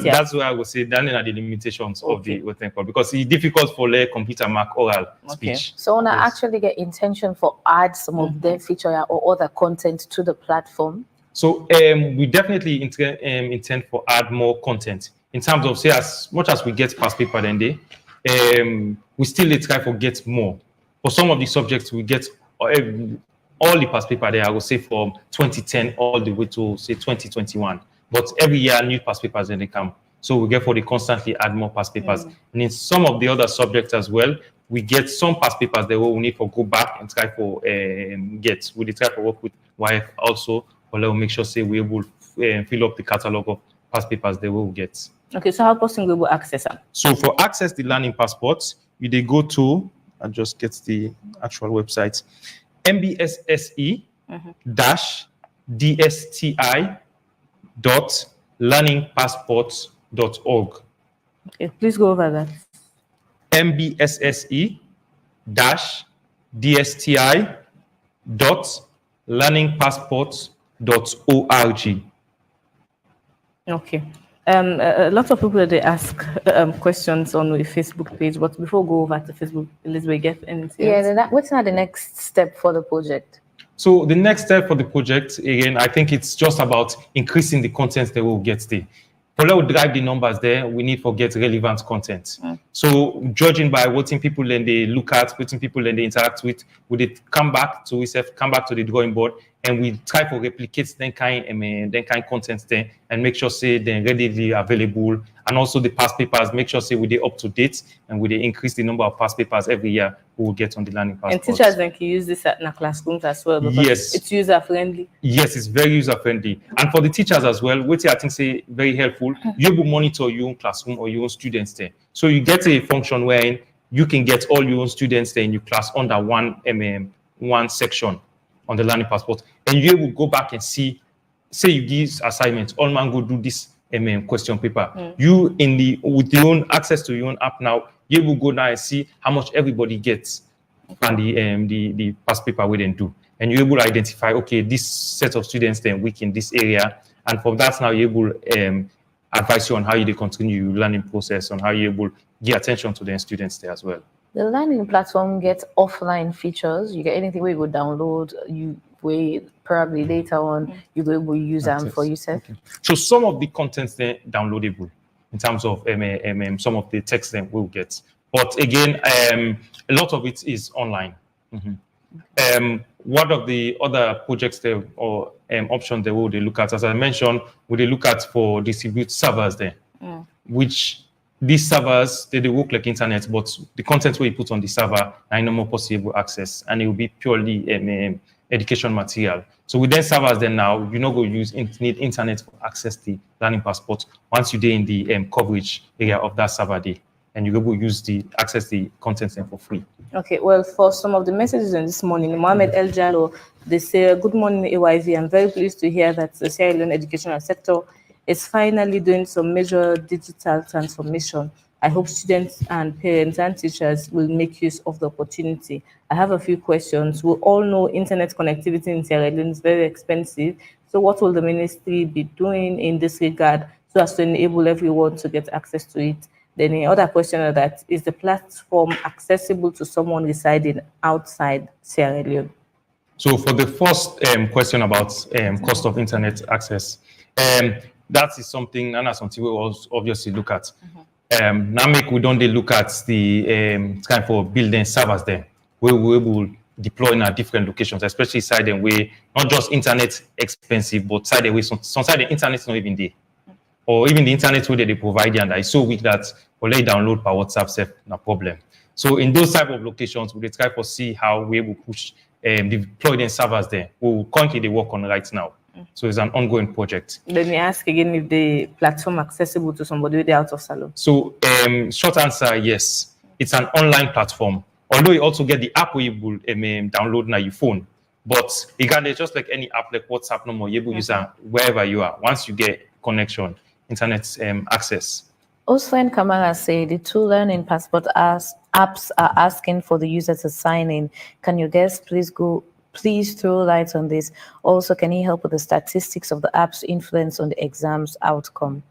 that's why I would say that are the limitations of the what because it's difficult for a computer mark oral speech. So when I actually get intention for add some of their feature or other content to the platform. So we definitely intend for add more content. In terms of, say, as much as we get past paper then day, we still try to get more. For some of the subjects, we get all the past paper there, I would say from 2010 all the way to, say, 2021. But every year, new past papers then they come. So we get for the constantly add more past papers. And in some of the other subjects as well, we get some past papers that we need to go back and try for get. We try to work with YF also, but we'll make sure, say, we will fill up the catalog of past papers they will get. Okay, so how person will access them? So for access the learning passports, you they go to, I just get the actual website, mbsse-dsti.learningpassports.org. Okay, please go over that. mbsse-dsti.learningpassports.org. Okay. A lot of people they ask questions on the Facebook page, but before we go over to Facebook, Elizabeth, get anything? Yeah, what's not the next step for the project? So the next step for the project, again, I think it's just about increasing the content that we'll get there. For that will drive the numbers there, we need to get relevant content. So judging by what people then they look at, what people then they interact with, would it come back to the drawing board, and we try to replicate that kind content there and make sure say they're readily available, and also the past papers, make sure say we're up to date and we increase the number of past papers every year we will get on the learning passport. And teachers then can use this in classrooms as well because it's user friendly. Yes, it's very user friendly, and for the teachers as well, which I think say very helpful. You will monitor your own classroom or your own students there, so you get a function where you can get all your own students there in your class under one section on the learning passport, and you will go back and see, say you give assignments, all man go do this question paper. You with your own access to your own app now, you will go now and see how much everybody gets and the past paper we then do, and you're able to identify, okay, this set of students then weak in this area, and from that now you're able advise you on how you continue your learning process, on how you're able to give attention to the students there as well. The learning platform gets offline features. You get anything where you go download, probably later on you go able to use them for yourself. Okay. So some of the contents they're downloadable in terms of some of the text that we'll get. But again, a lot of it is online. One of the other projects there or options they look at, as I mentioned, they look at for distribute servers there, which these servers, they work like internet, but the content we put on the server are no more possible access, and it will be purely education material. So with them servers, then now you not go use need internet to access the learning passport once you're in the coverage area of that server day. and you're able to access the content then for free. Okay, well, for some of the messages in this morning, Mohamed El Jalo, they say, good morning, AYV. I'm very pleased to hear that the Sierra Leone educational sector is finally doing some major digital transformation. I hope students and parents and teachers will make use of the opportunity. I have a few questions. We all know internet connectivity in Sierra Leone is very expensive. So what will the ministry be doing in this regard so as to enable everyone to get access to it? Then the other question of that, is the platform accessible to someone residing outside Sierra Leone? So for the first question about cost of internet access, that is something we will obviously look at. Now we don't look at the kind for building servers there, where we will deploy in our different locations, especially side and way, not just internet expensive, but side away, some side the internet is not even there. Or even the internet where they provide and it's so weak that we'll let download by WhatsApp, self, no problem. So in those type of locations, we'll try to see how we will push deploy the servers there. We'll currently work on right now. So it's an ongoing project. Let me ask again if the platform accessible to somebody with the out of salon. So short answer, yes. It's an online platform. Although you also get the app where you will download on your phone. But regardless, just like any app like WhatsApp, no more, you're able to use it wherever you are. Once you get connection, internet access. Osman Kamara said the two learning passport apps are asking for the user to sign in. Can you guys please throw light on this? Also, can you help with the statistics of the app's influence on the exam's outcome?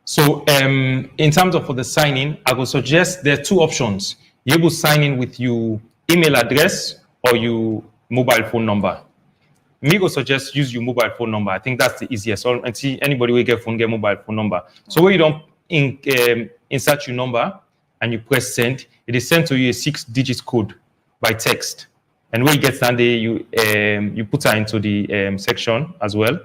So in terms of for the sign-in, I would suggest there are two options. You're able to sign in with your email address or your mobile phone number. Me go suggest use your mobile phone number. I think that's the easiest. So anybody will get mobile phone number. So when you don't insert your number and you press send, it is sent to you a 6-digit code by text. And when you get that, you put her into the section as well.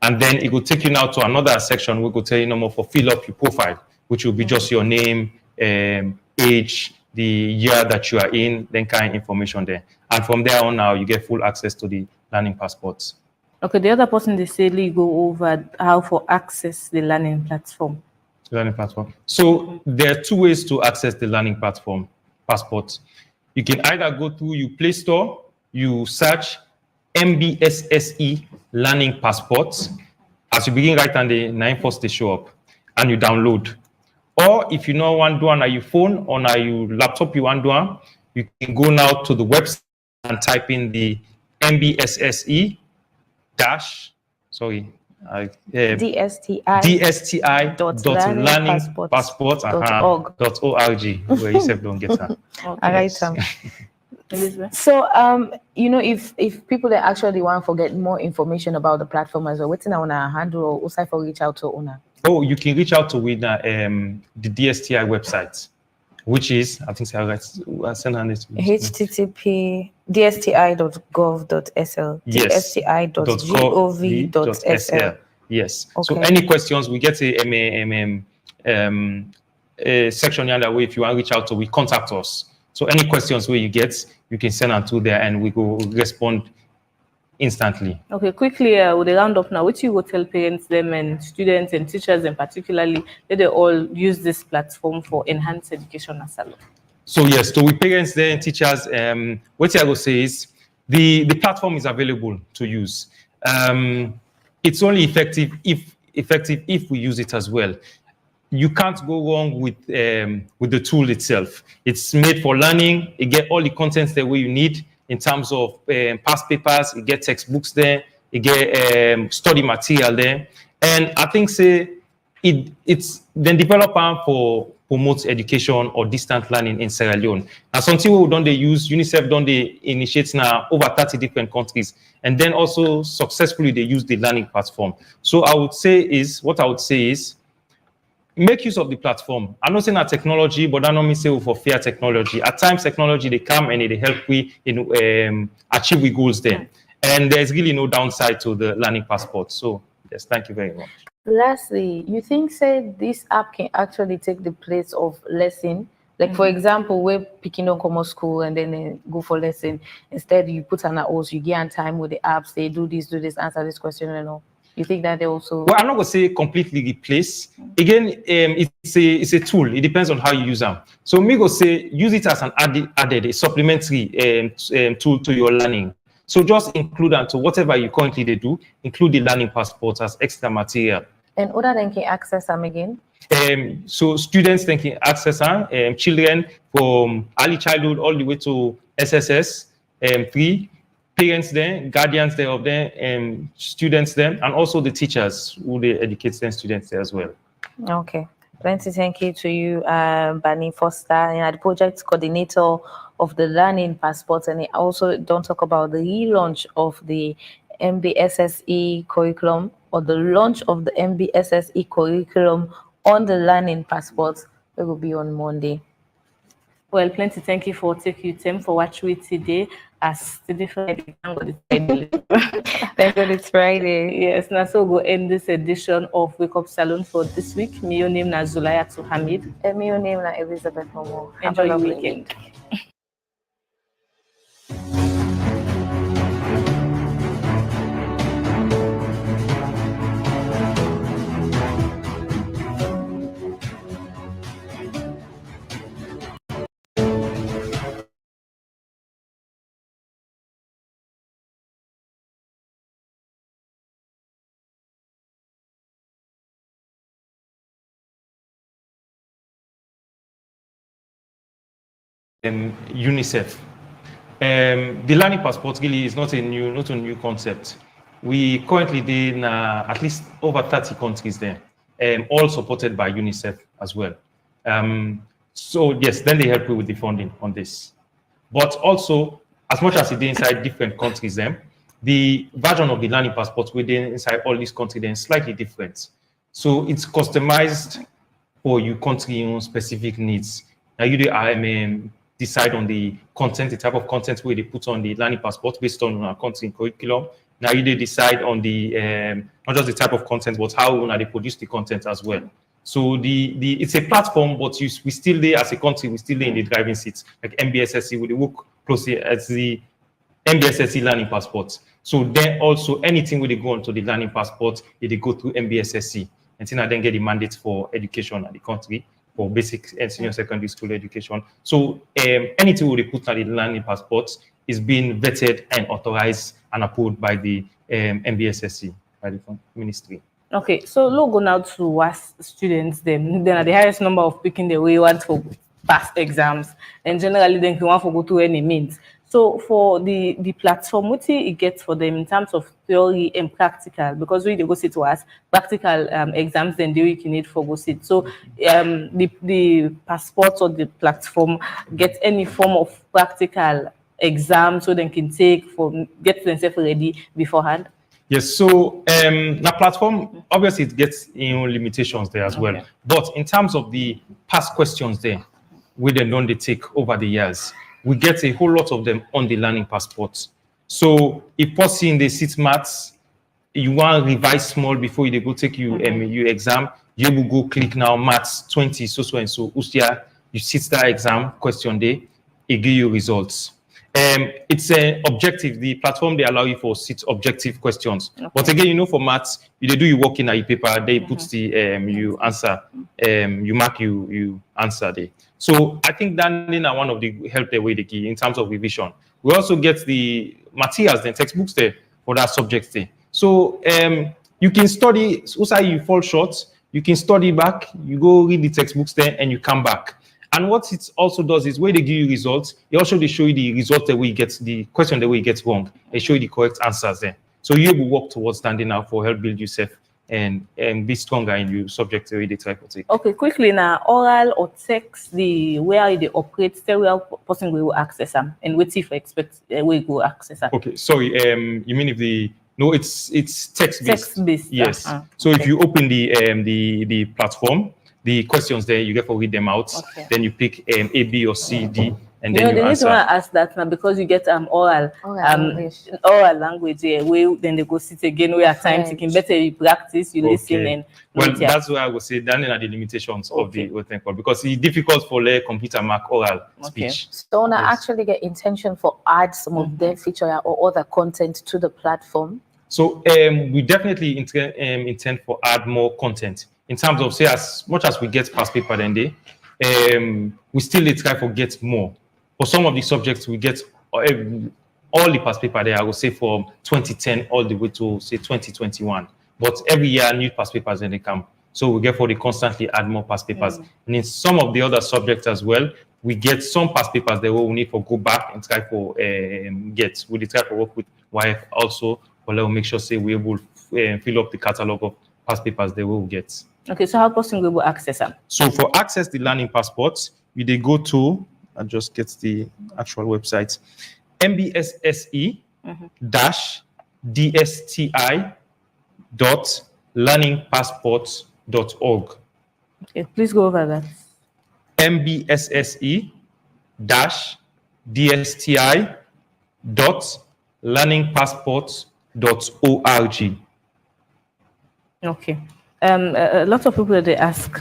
And then it will take you now to another section. We will tell you no more for fill up your profile, which will be just your name, age, the year that you are in, then kind of information there. And from there on now, you get full access to the learning passports. Okay, the other person they say we go over how to access the learning platform. Learning platform. So there are two ways to access the learning platform passport. You can either go through your Play Store, you search MBSSE learning passports. As you begin right on the 9 they show up and you download. Or if you know one do on your phone or on your laptop you want to, you can go now to the website and type in the MBSSE DSTI.learningpassport.org. Where you don't get that. So, if people that actually want to get more information about the platform as well, what's in our handle or also for reach out to owner? Oh, you can reach out to the DSTI website, which is, I think I'll send her this. http dsti.gov.sl. Yes. dsti.gov.sl. Yes. Okay. So any questions, we get a section here that way. If you want to reach out to, we contact us. So any questions where you get, you can send them to there and we will respond instantly. Okay, quickly, with the roundup now, which you will tell parents, them and students and teachers and particularly that they all use this platform for enhanced education as well. So yes, so with parents there and teachers, what I will say is the platform is available to use. It's only effective if we use it as well. You can't go wrong with the tool itself. It's made for learning. You get all the contents there where you need in terms of past papers. You get textbooks there. You get study material there. And I think it's then developer for promote education or distant learning in Sierra Leone. And something we don't they use, UNICEF don't they initiate now over 30 different countries. And then also successfully they use the learning platform. So what I would say is, make use of the platform. I'm not saying that technology, but I don't mean say for fair technology. At times, technology, they come and they help we achieve we goals there. And there's really no downside to the learning passport. So, yes, thank you very much. Lastly, you think, this app can actually take the place of lesson? Like, for example, we're picking on Komo school and then go for lesson. Instead, you put on a host, you get on time with the apps, they do this, answer this question and all. You think that they also? Well, I'm not going to say completely replace. Again, it's a tool. It depends on how you use them. So me go say use it as an a supplementary tool to your learning. So just include them to whatever you currently they do. Include the learning passport as extra material. And other than can access them again. So students then can access them. Children from early childhood all the way to SSS 3. Parents there, guardians there of them, students there, and also the teachers who they educate them students there as well. Okay. Plenty thank you to you, Bani Foster, and the project coordinator of the Learning Passport. And also don't talk about the relaunch of the MBSSE curriculum or the launch of the MBSSE curriculum on the Learning Passport. It will be on Monday. Well, plenty thank you for taking time for watching it today. As today Friday, thank God it's Friday. Thank God it's Friday. Yes, now so we'll end this edition of Wake Up Salon for this week. My name is Zulaya Hamid. And my name is Elizabeth Momo. Enjoy your weekend. UNICEF. The learning passport really is not a new concept. We currently in at least over 30 countries there, all supported by UNICEF as well. So yes, then they help you with the funding on this. But also, as much as it's inside different countries, the version of the learning passport within inside all these countries then slightly different. So it's customized for your country specific needs. Now you decide on the content, the type of content where they put on the learning passport based on our content curriculum. Now you decide on the not just the type of content, but how they produce the content as well. So it's a platform, but we still there as a country, we still there in the driving seats. Like MBSSE, we work closely as the MBSSE learning passport. So then also anything where they go onto the learning passport, they go through MBSSE, and then get the mandate for education at the country, for basic and senior secondary school education. So anything we put on the learning passports is being vetted and authorized and approved by the MBSSE, by the ministry. Okay, so logo now to us students then are the highest number of picking the way you want for pass exams, and generally then you want to go to any means. So for the platform, what it gets for them in terms of theory and practical, because we go sit to us practical exams, then they can need for go sit. So the passport or the platform get any form of practical exam so they can take for get themselves ready beforehand. Yes, so the platform obviously it gets limitations there as well. But in terms of the past questions there, we then don't take over the years. We get a whole lot of them on the learning passport. So if possible in the sit maths, you want to revise small before you go take your exam, you will go click now maths 20 so and so. Ustia, you sit that exam question day, it give you results. It's an objective. The platform they allow you for sit objective questions. But again, for maths, you do your work in a paper. They put the you answer, you mark you answer there. So I think that is one of the help the way they give in terms of revision. We also get the materials, the textbooks there for that subject there. So you can study. Also, you fall short, you can study back. You go read the textbooks there, and you come back. And what it also does is where they give you results, they also they show you the result that we get, the question that we get wrong. They show you the correct answers there. So you will work towards standing out for help build yourself and be stronger in your subject that they try to take. Okay, quickly now, oral or text, the where they operate, tell where person will access them and what if expect we go access them. Okay, sorry, you mean if the no, it's text based. Text based. Yes. So if you open the platform, the questions there, you get to read them out. Okay. Then you pick A, B, or C, D, and then you answer. They need to ask that now because you get oral language. Yeah, then they go sit again. We are time taking. Better you practice, you listen, and that's why I would say that are the limitations of the written code because it's difficult for the computer mark oral speech. So now actually get intention for add some of their feature or other content to the platform. So we definitely intend for add more content in terms of, say, as much as we get past paper then day, we still try for get more. For some of the subjects, we get all the past paper there, I would say from 2010 all the way to, say, 2021. But every year, new past papers then they come. So we therefore they constantly add more past papers. And in some of the other subjects as well, we get some past papers that we need for go back and try for get. We try to work with YF also, but let us make sure say we will fill up the catalog of past papers they will get. Okay, so how person will access them? So for access the learning passports, you they go to, I just get the actual website, mbsse-dsti.learningpassports.org. Okay, please go over that. mbsse-dsti.learningpassports.org. Okay. A lot of people they ask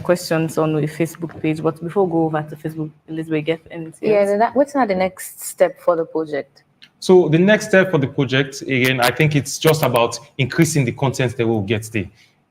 questions on the Facebook page, but before we go over to Facebook, Elizabeth, get anything? Yeah, what's now the next step for the project? So the next step for the project, again, I think it's just about increasing the content that we'll get there.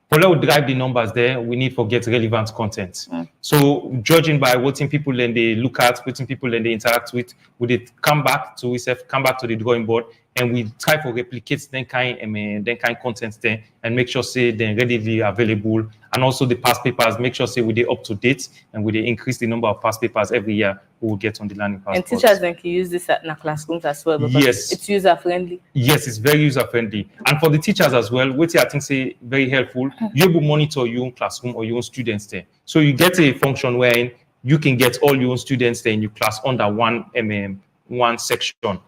For will drive the numbers there, we need to get relevant content. So judging by what people then they look at, what people then they interact with, would it come back to the drawing board, and we try to replicate that kind content there and make sure say they're readily available, and also the past papers, make sure say we are up to date and we increase the number of past papers every year we will get on the learning passport. And teachers then can use this at the classrooms as well, because yes, it's user friendly. Yes, it's very user friendly, and for the teachers as well, which I think say very helpful. You will monitor your own classroom or your own students there, so you get a function wherein you can get all your own students there in your class under one section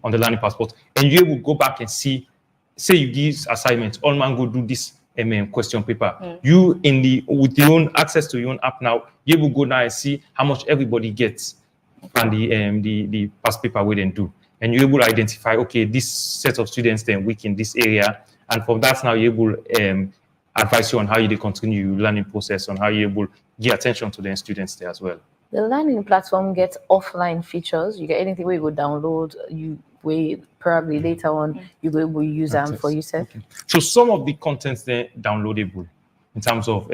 on the learning passport, and you will go back and see, say you give assignments, all man go do this question paper. You with your own access to your own app now, you will go now and see how much everybody gets and the past paper we then do, and you're able to identify, okay, this set of students then weak in this area, and from that now you're able advise you on how you continue your learning process, on how you're able to give attention to the students there as well. The learning platform gets offline features. You get anything where you go download, probably later on you go able to use them for yourself. Okay. So some of the contents there downloadable in terms of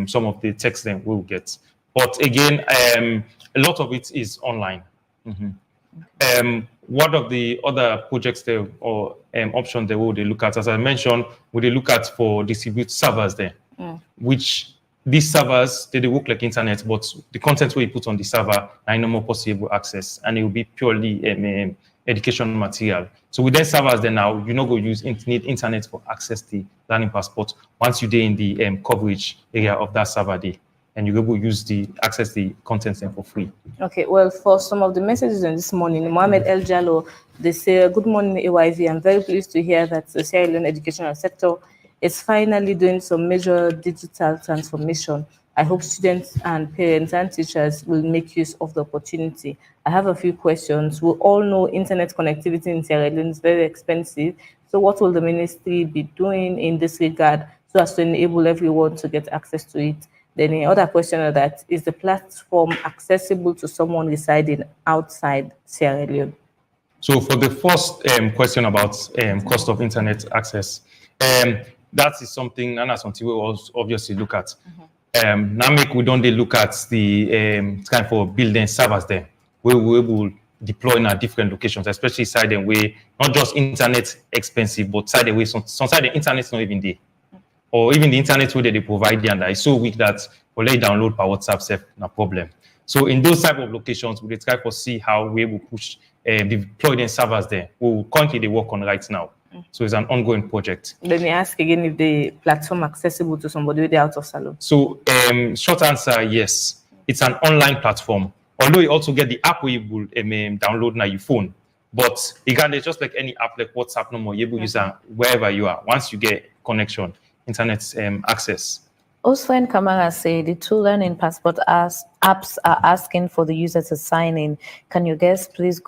some of the text then we'll get, but again a lot of it is online. One of the other projects there or options they will look at, as I mentioned, would they look at for distribute servers there, which these servers they work like internet, but the content we put on the server are no more possible access, and it will be purely education material. So with then servers then now you not go use internet for access the learning passport once you're in the coverage area of that server day, and you're able to use access the content then for free. Okay, well, for some of the messages in this morning, Mohamed El Jallo, they say, good morning, AYV. I'm very pleased to hear that the Sierra Leone educational sector is finally doing some major digital transformation. I hope students and parents and teachers will make use of the opportunity. I have a few questions. We all know internet connectivity in Sierra Leone is very expensive. So what will the ministry be doing in this regard so as to enable everyone to get access to it? Then the other question of that, is the platform accessible to someone residing outside Sierra Leone? So for the first question about cost of internet access, that is something we will obviously look at. Now we don't look at the kind for building servers there, where we will deploy in different locations, especially side and way, not just internet expensive, but side away. Some side the internet's not even there, or even the internet where they provide the, and it's so weak that we'll let you download per WhatsApp, self, no problem. So in those type of locations, we try to see how we will push deploy the servers there. We currently they work on right now. So it's an ongoing project. Let me ask again if the platform accessible to somebody with the out of salon. So short answer, yes. It's an online platform. Although you also get the app where you will download now your phone. But again, it's just like any app like WhatsApp no more. You're able to use it wherever you are. Once you get connection, internet access. Osman Kamara said the two learning passport apps are asking for the user to sign in. Can you guys please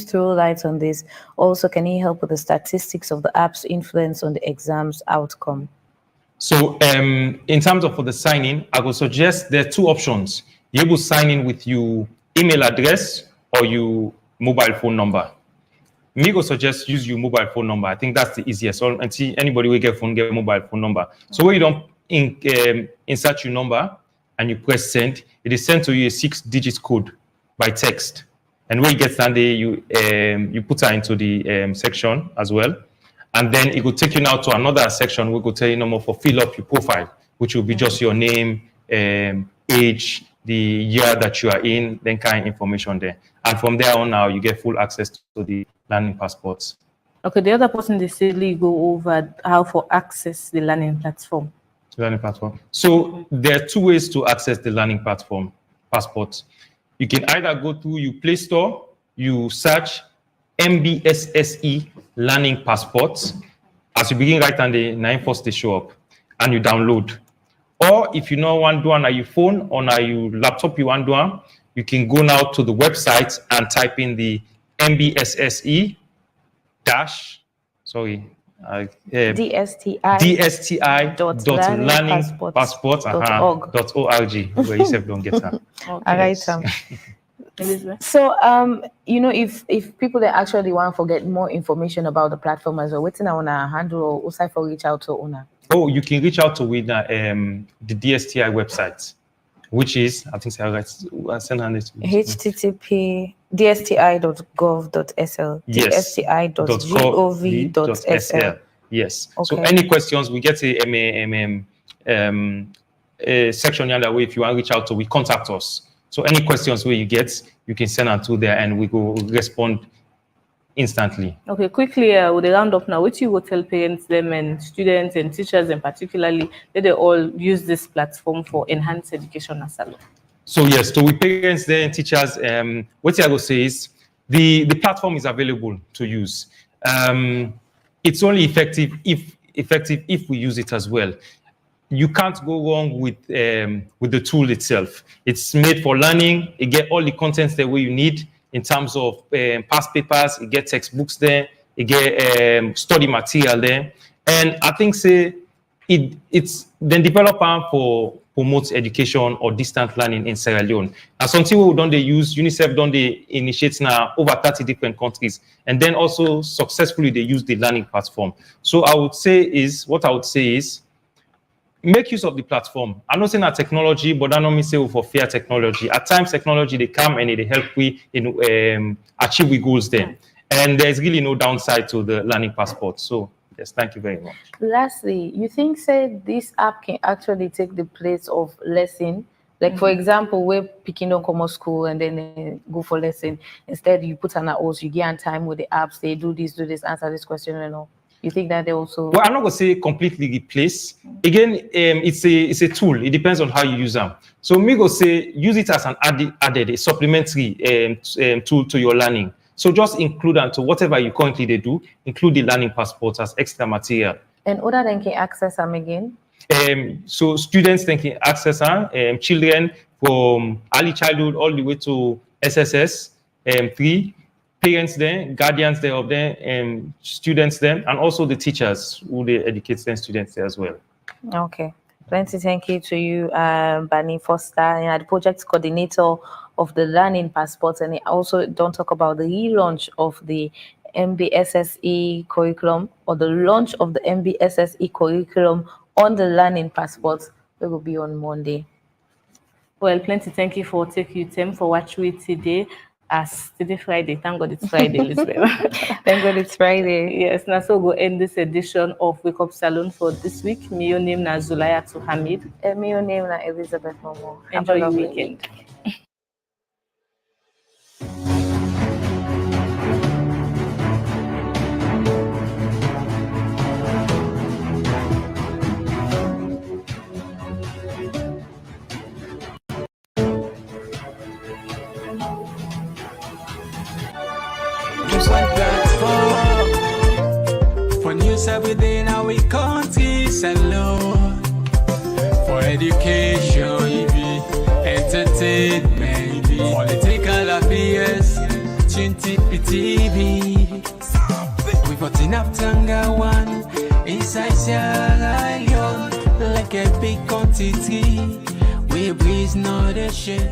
throw light on this? Also, can you help with the statistics of the app's influence on the exam's outcome? So in terms of for the sign-in, I would suggest there are two options. You're able to sign in with your email address or your mobile phone number. me go suggest use your mobile phone number. I think that's the easiest. So and see anybody will get mobile phone number. So when you don't insert your number and you press send, it is sent to you a 6-digit code by text. And when you get Sunday, you put her into the section as well. And then it will take you now to another section. We will tell you no more for fill up your profile, which will be just your name, age, the year that you are in, then kind of information there. And from there on now, you get full access to the learning passports. Okay, the other person, they simply go over how to access the learning platform. So there are 2 ways to access the learning platform passport. You can either go to your Play Store, you search MBSSE learning passports. As you begin right on the 9 first they show up and you download. Or if you know want to do on your phone or on your laptop you want to do, you can go now to the website and type in the MBSSE DSTI.learningpassport.org. Where you self don't get that. All right. So, if people that actually want to get more information about the platform as well, what's in our handle or also for reach out to owner? Oh, you can reach out to the DSTI website, which is, I think I'll send her this. http dsti.gov.sl. Yes. dsti.gov.sl. Yes. Okay. So any questions, we get a section here that way. If you want to reach out to, we contact us. So any questions where you get, you can send them to there and we go respond instantly. Okay, quickly, with the round up now, which you will tell parents, them and students and teachers and particularly, that they all use this platform for enhanced education as well. So yes, so with parents there and teachers, what I will say is the platform is available to use. It's only effective if we use it as well. You can't go wrong with the tool itself. It's made for learning. You get all the contents there where you need in terms of past papers. You get textbooks there. You get study material there. And I think it's then developer for promotes education or distant learning in Sierra Leone. And something we don't they use, UNICEF don't they initiate now over 30 different countries. And then also successfully they use the learning platform. So what I would say is, make use of the platform. I'm not saying that technology, but I don't mean say for fair technology. At times, technology, they come and they help we in achieve we goals there. And there's really no downside to the learning passport. So yes, thank you very much. Lastly, you think this app can actually take the place of lesson? Like for example, we're picking on Komon school and then they go for lesson. Instead, you put on hours, you get on time with the apps, they do this, answer this question and all. You think that they also? Well, I'm not gonna say completely replace. Again, it's a tool. It depends on how you use them. So me go say use it as an added, a supplementary tool to your learning. So just include them to whatever you currently they do. Include the learning passport as extra material. And other than can access them again. So students then can access them. Children from early childhood all the way to SSS 3. Parents there, guardians there of them, students there, and also the teachers who they educate them students there as well. Okay. Plenty thank you to you, Bani Foster, the project coordinator of the learning passports, and also don't talk about the relaunch of the MBSSE curriculum or the launch of the MBSSE curriculum on the learning passports. It will be on Monday. Well, plenty thank you for taking time for watching it today. As today Friday, thank God it's Friday, Elizabeth. Thank God it's Friday. Yes, now so go end this edition of Wake Up Salon for this week. Me your name na Zulaya to Hamid. Me your name na Elizabeth Momo. Enjoy your weekend. For news every day in our countries alone. For education, entertainment, political affairs, TV. We got enough Tanga one inside Sierra Leone, like a big quantity. We breeze not a shit.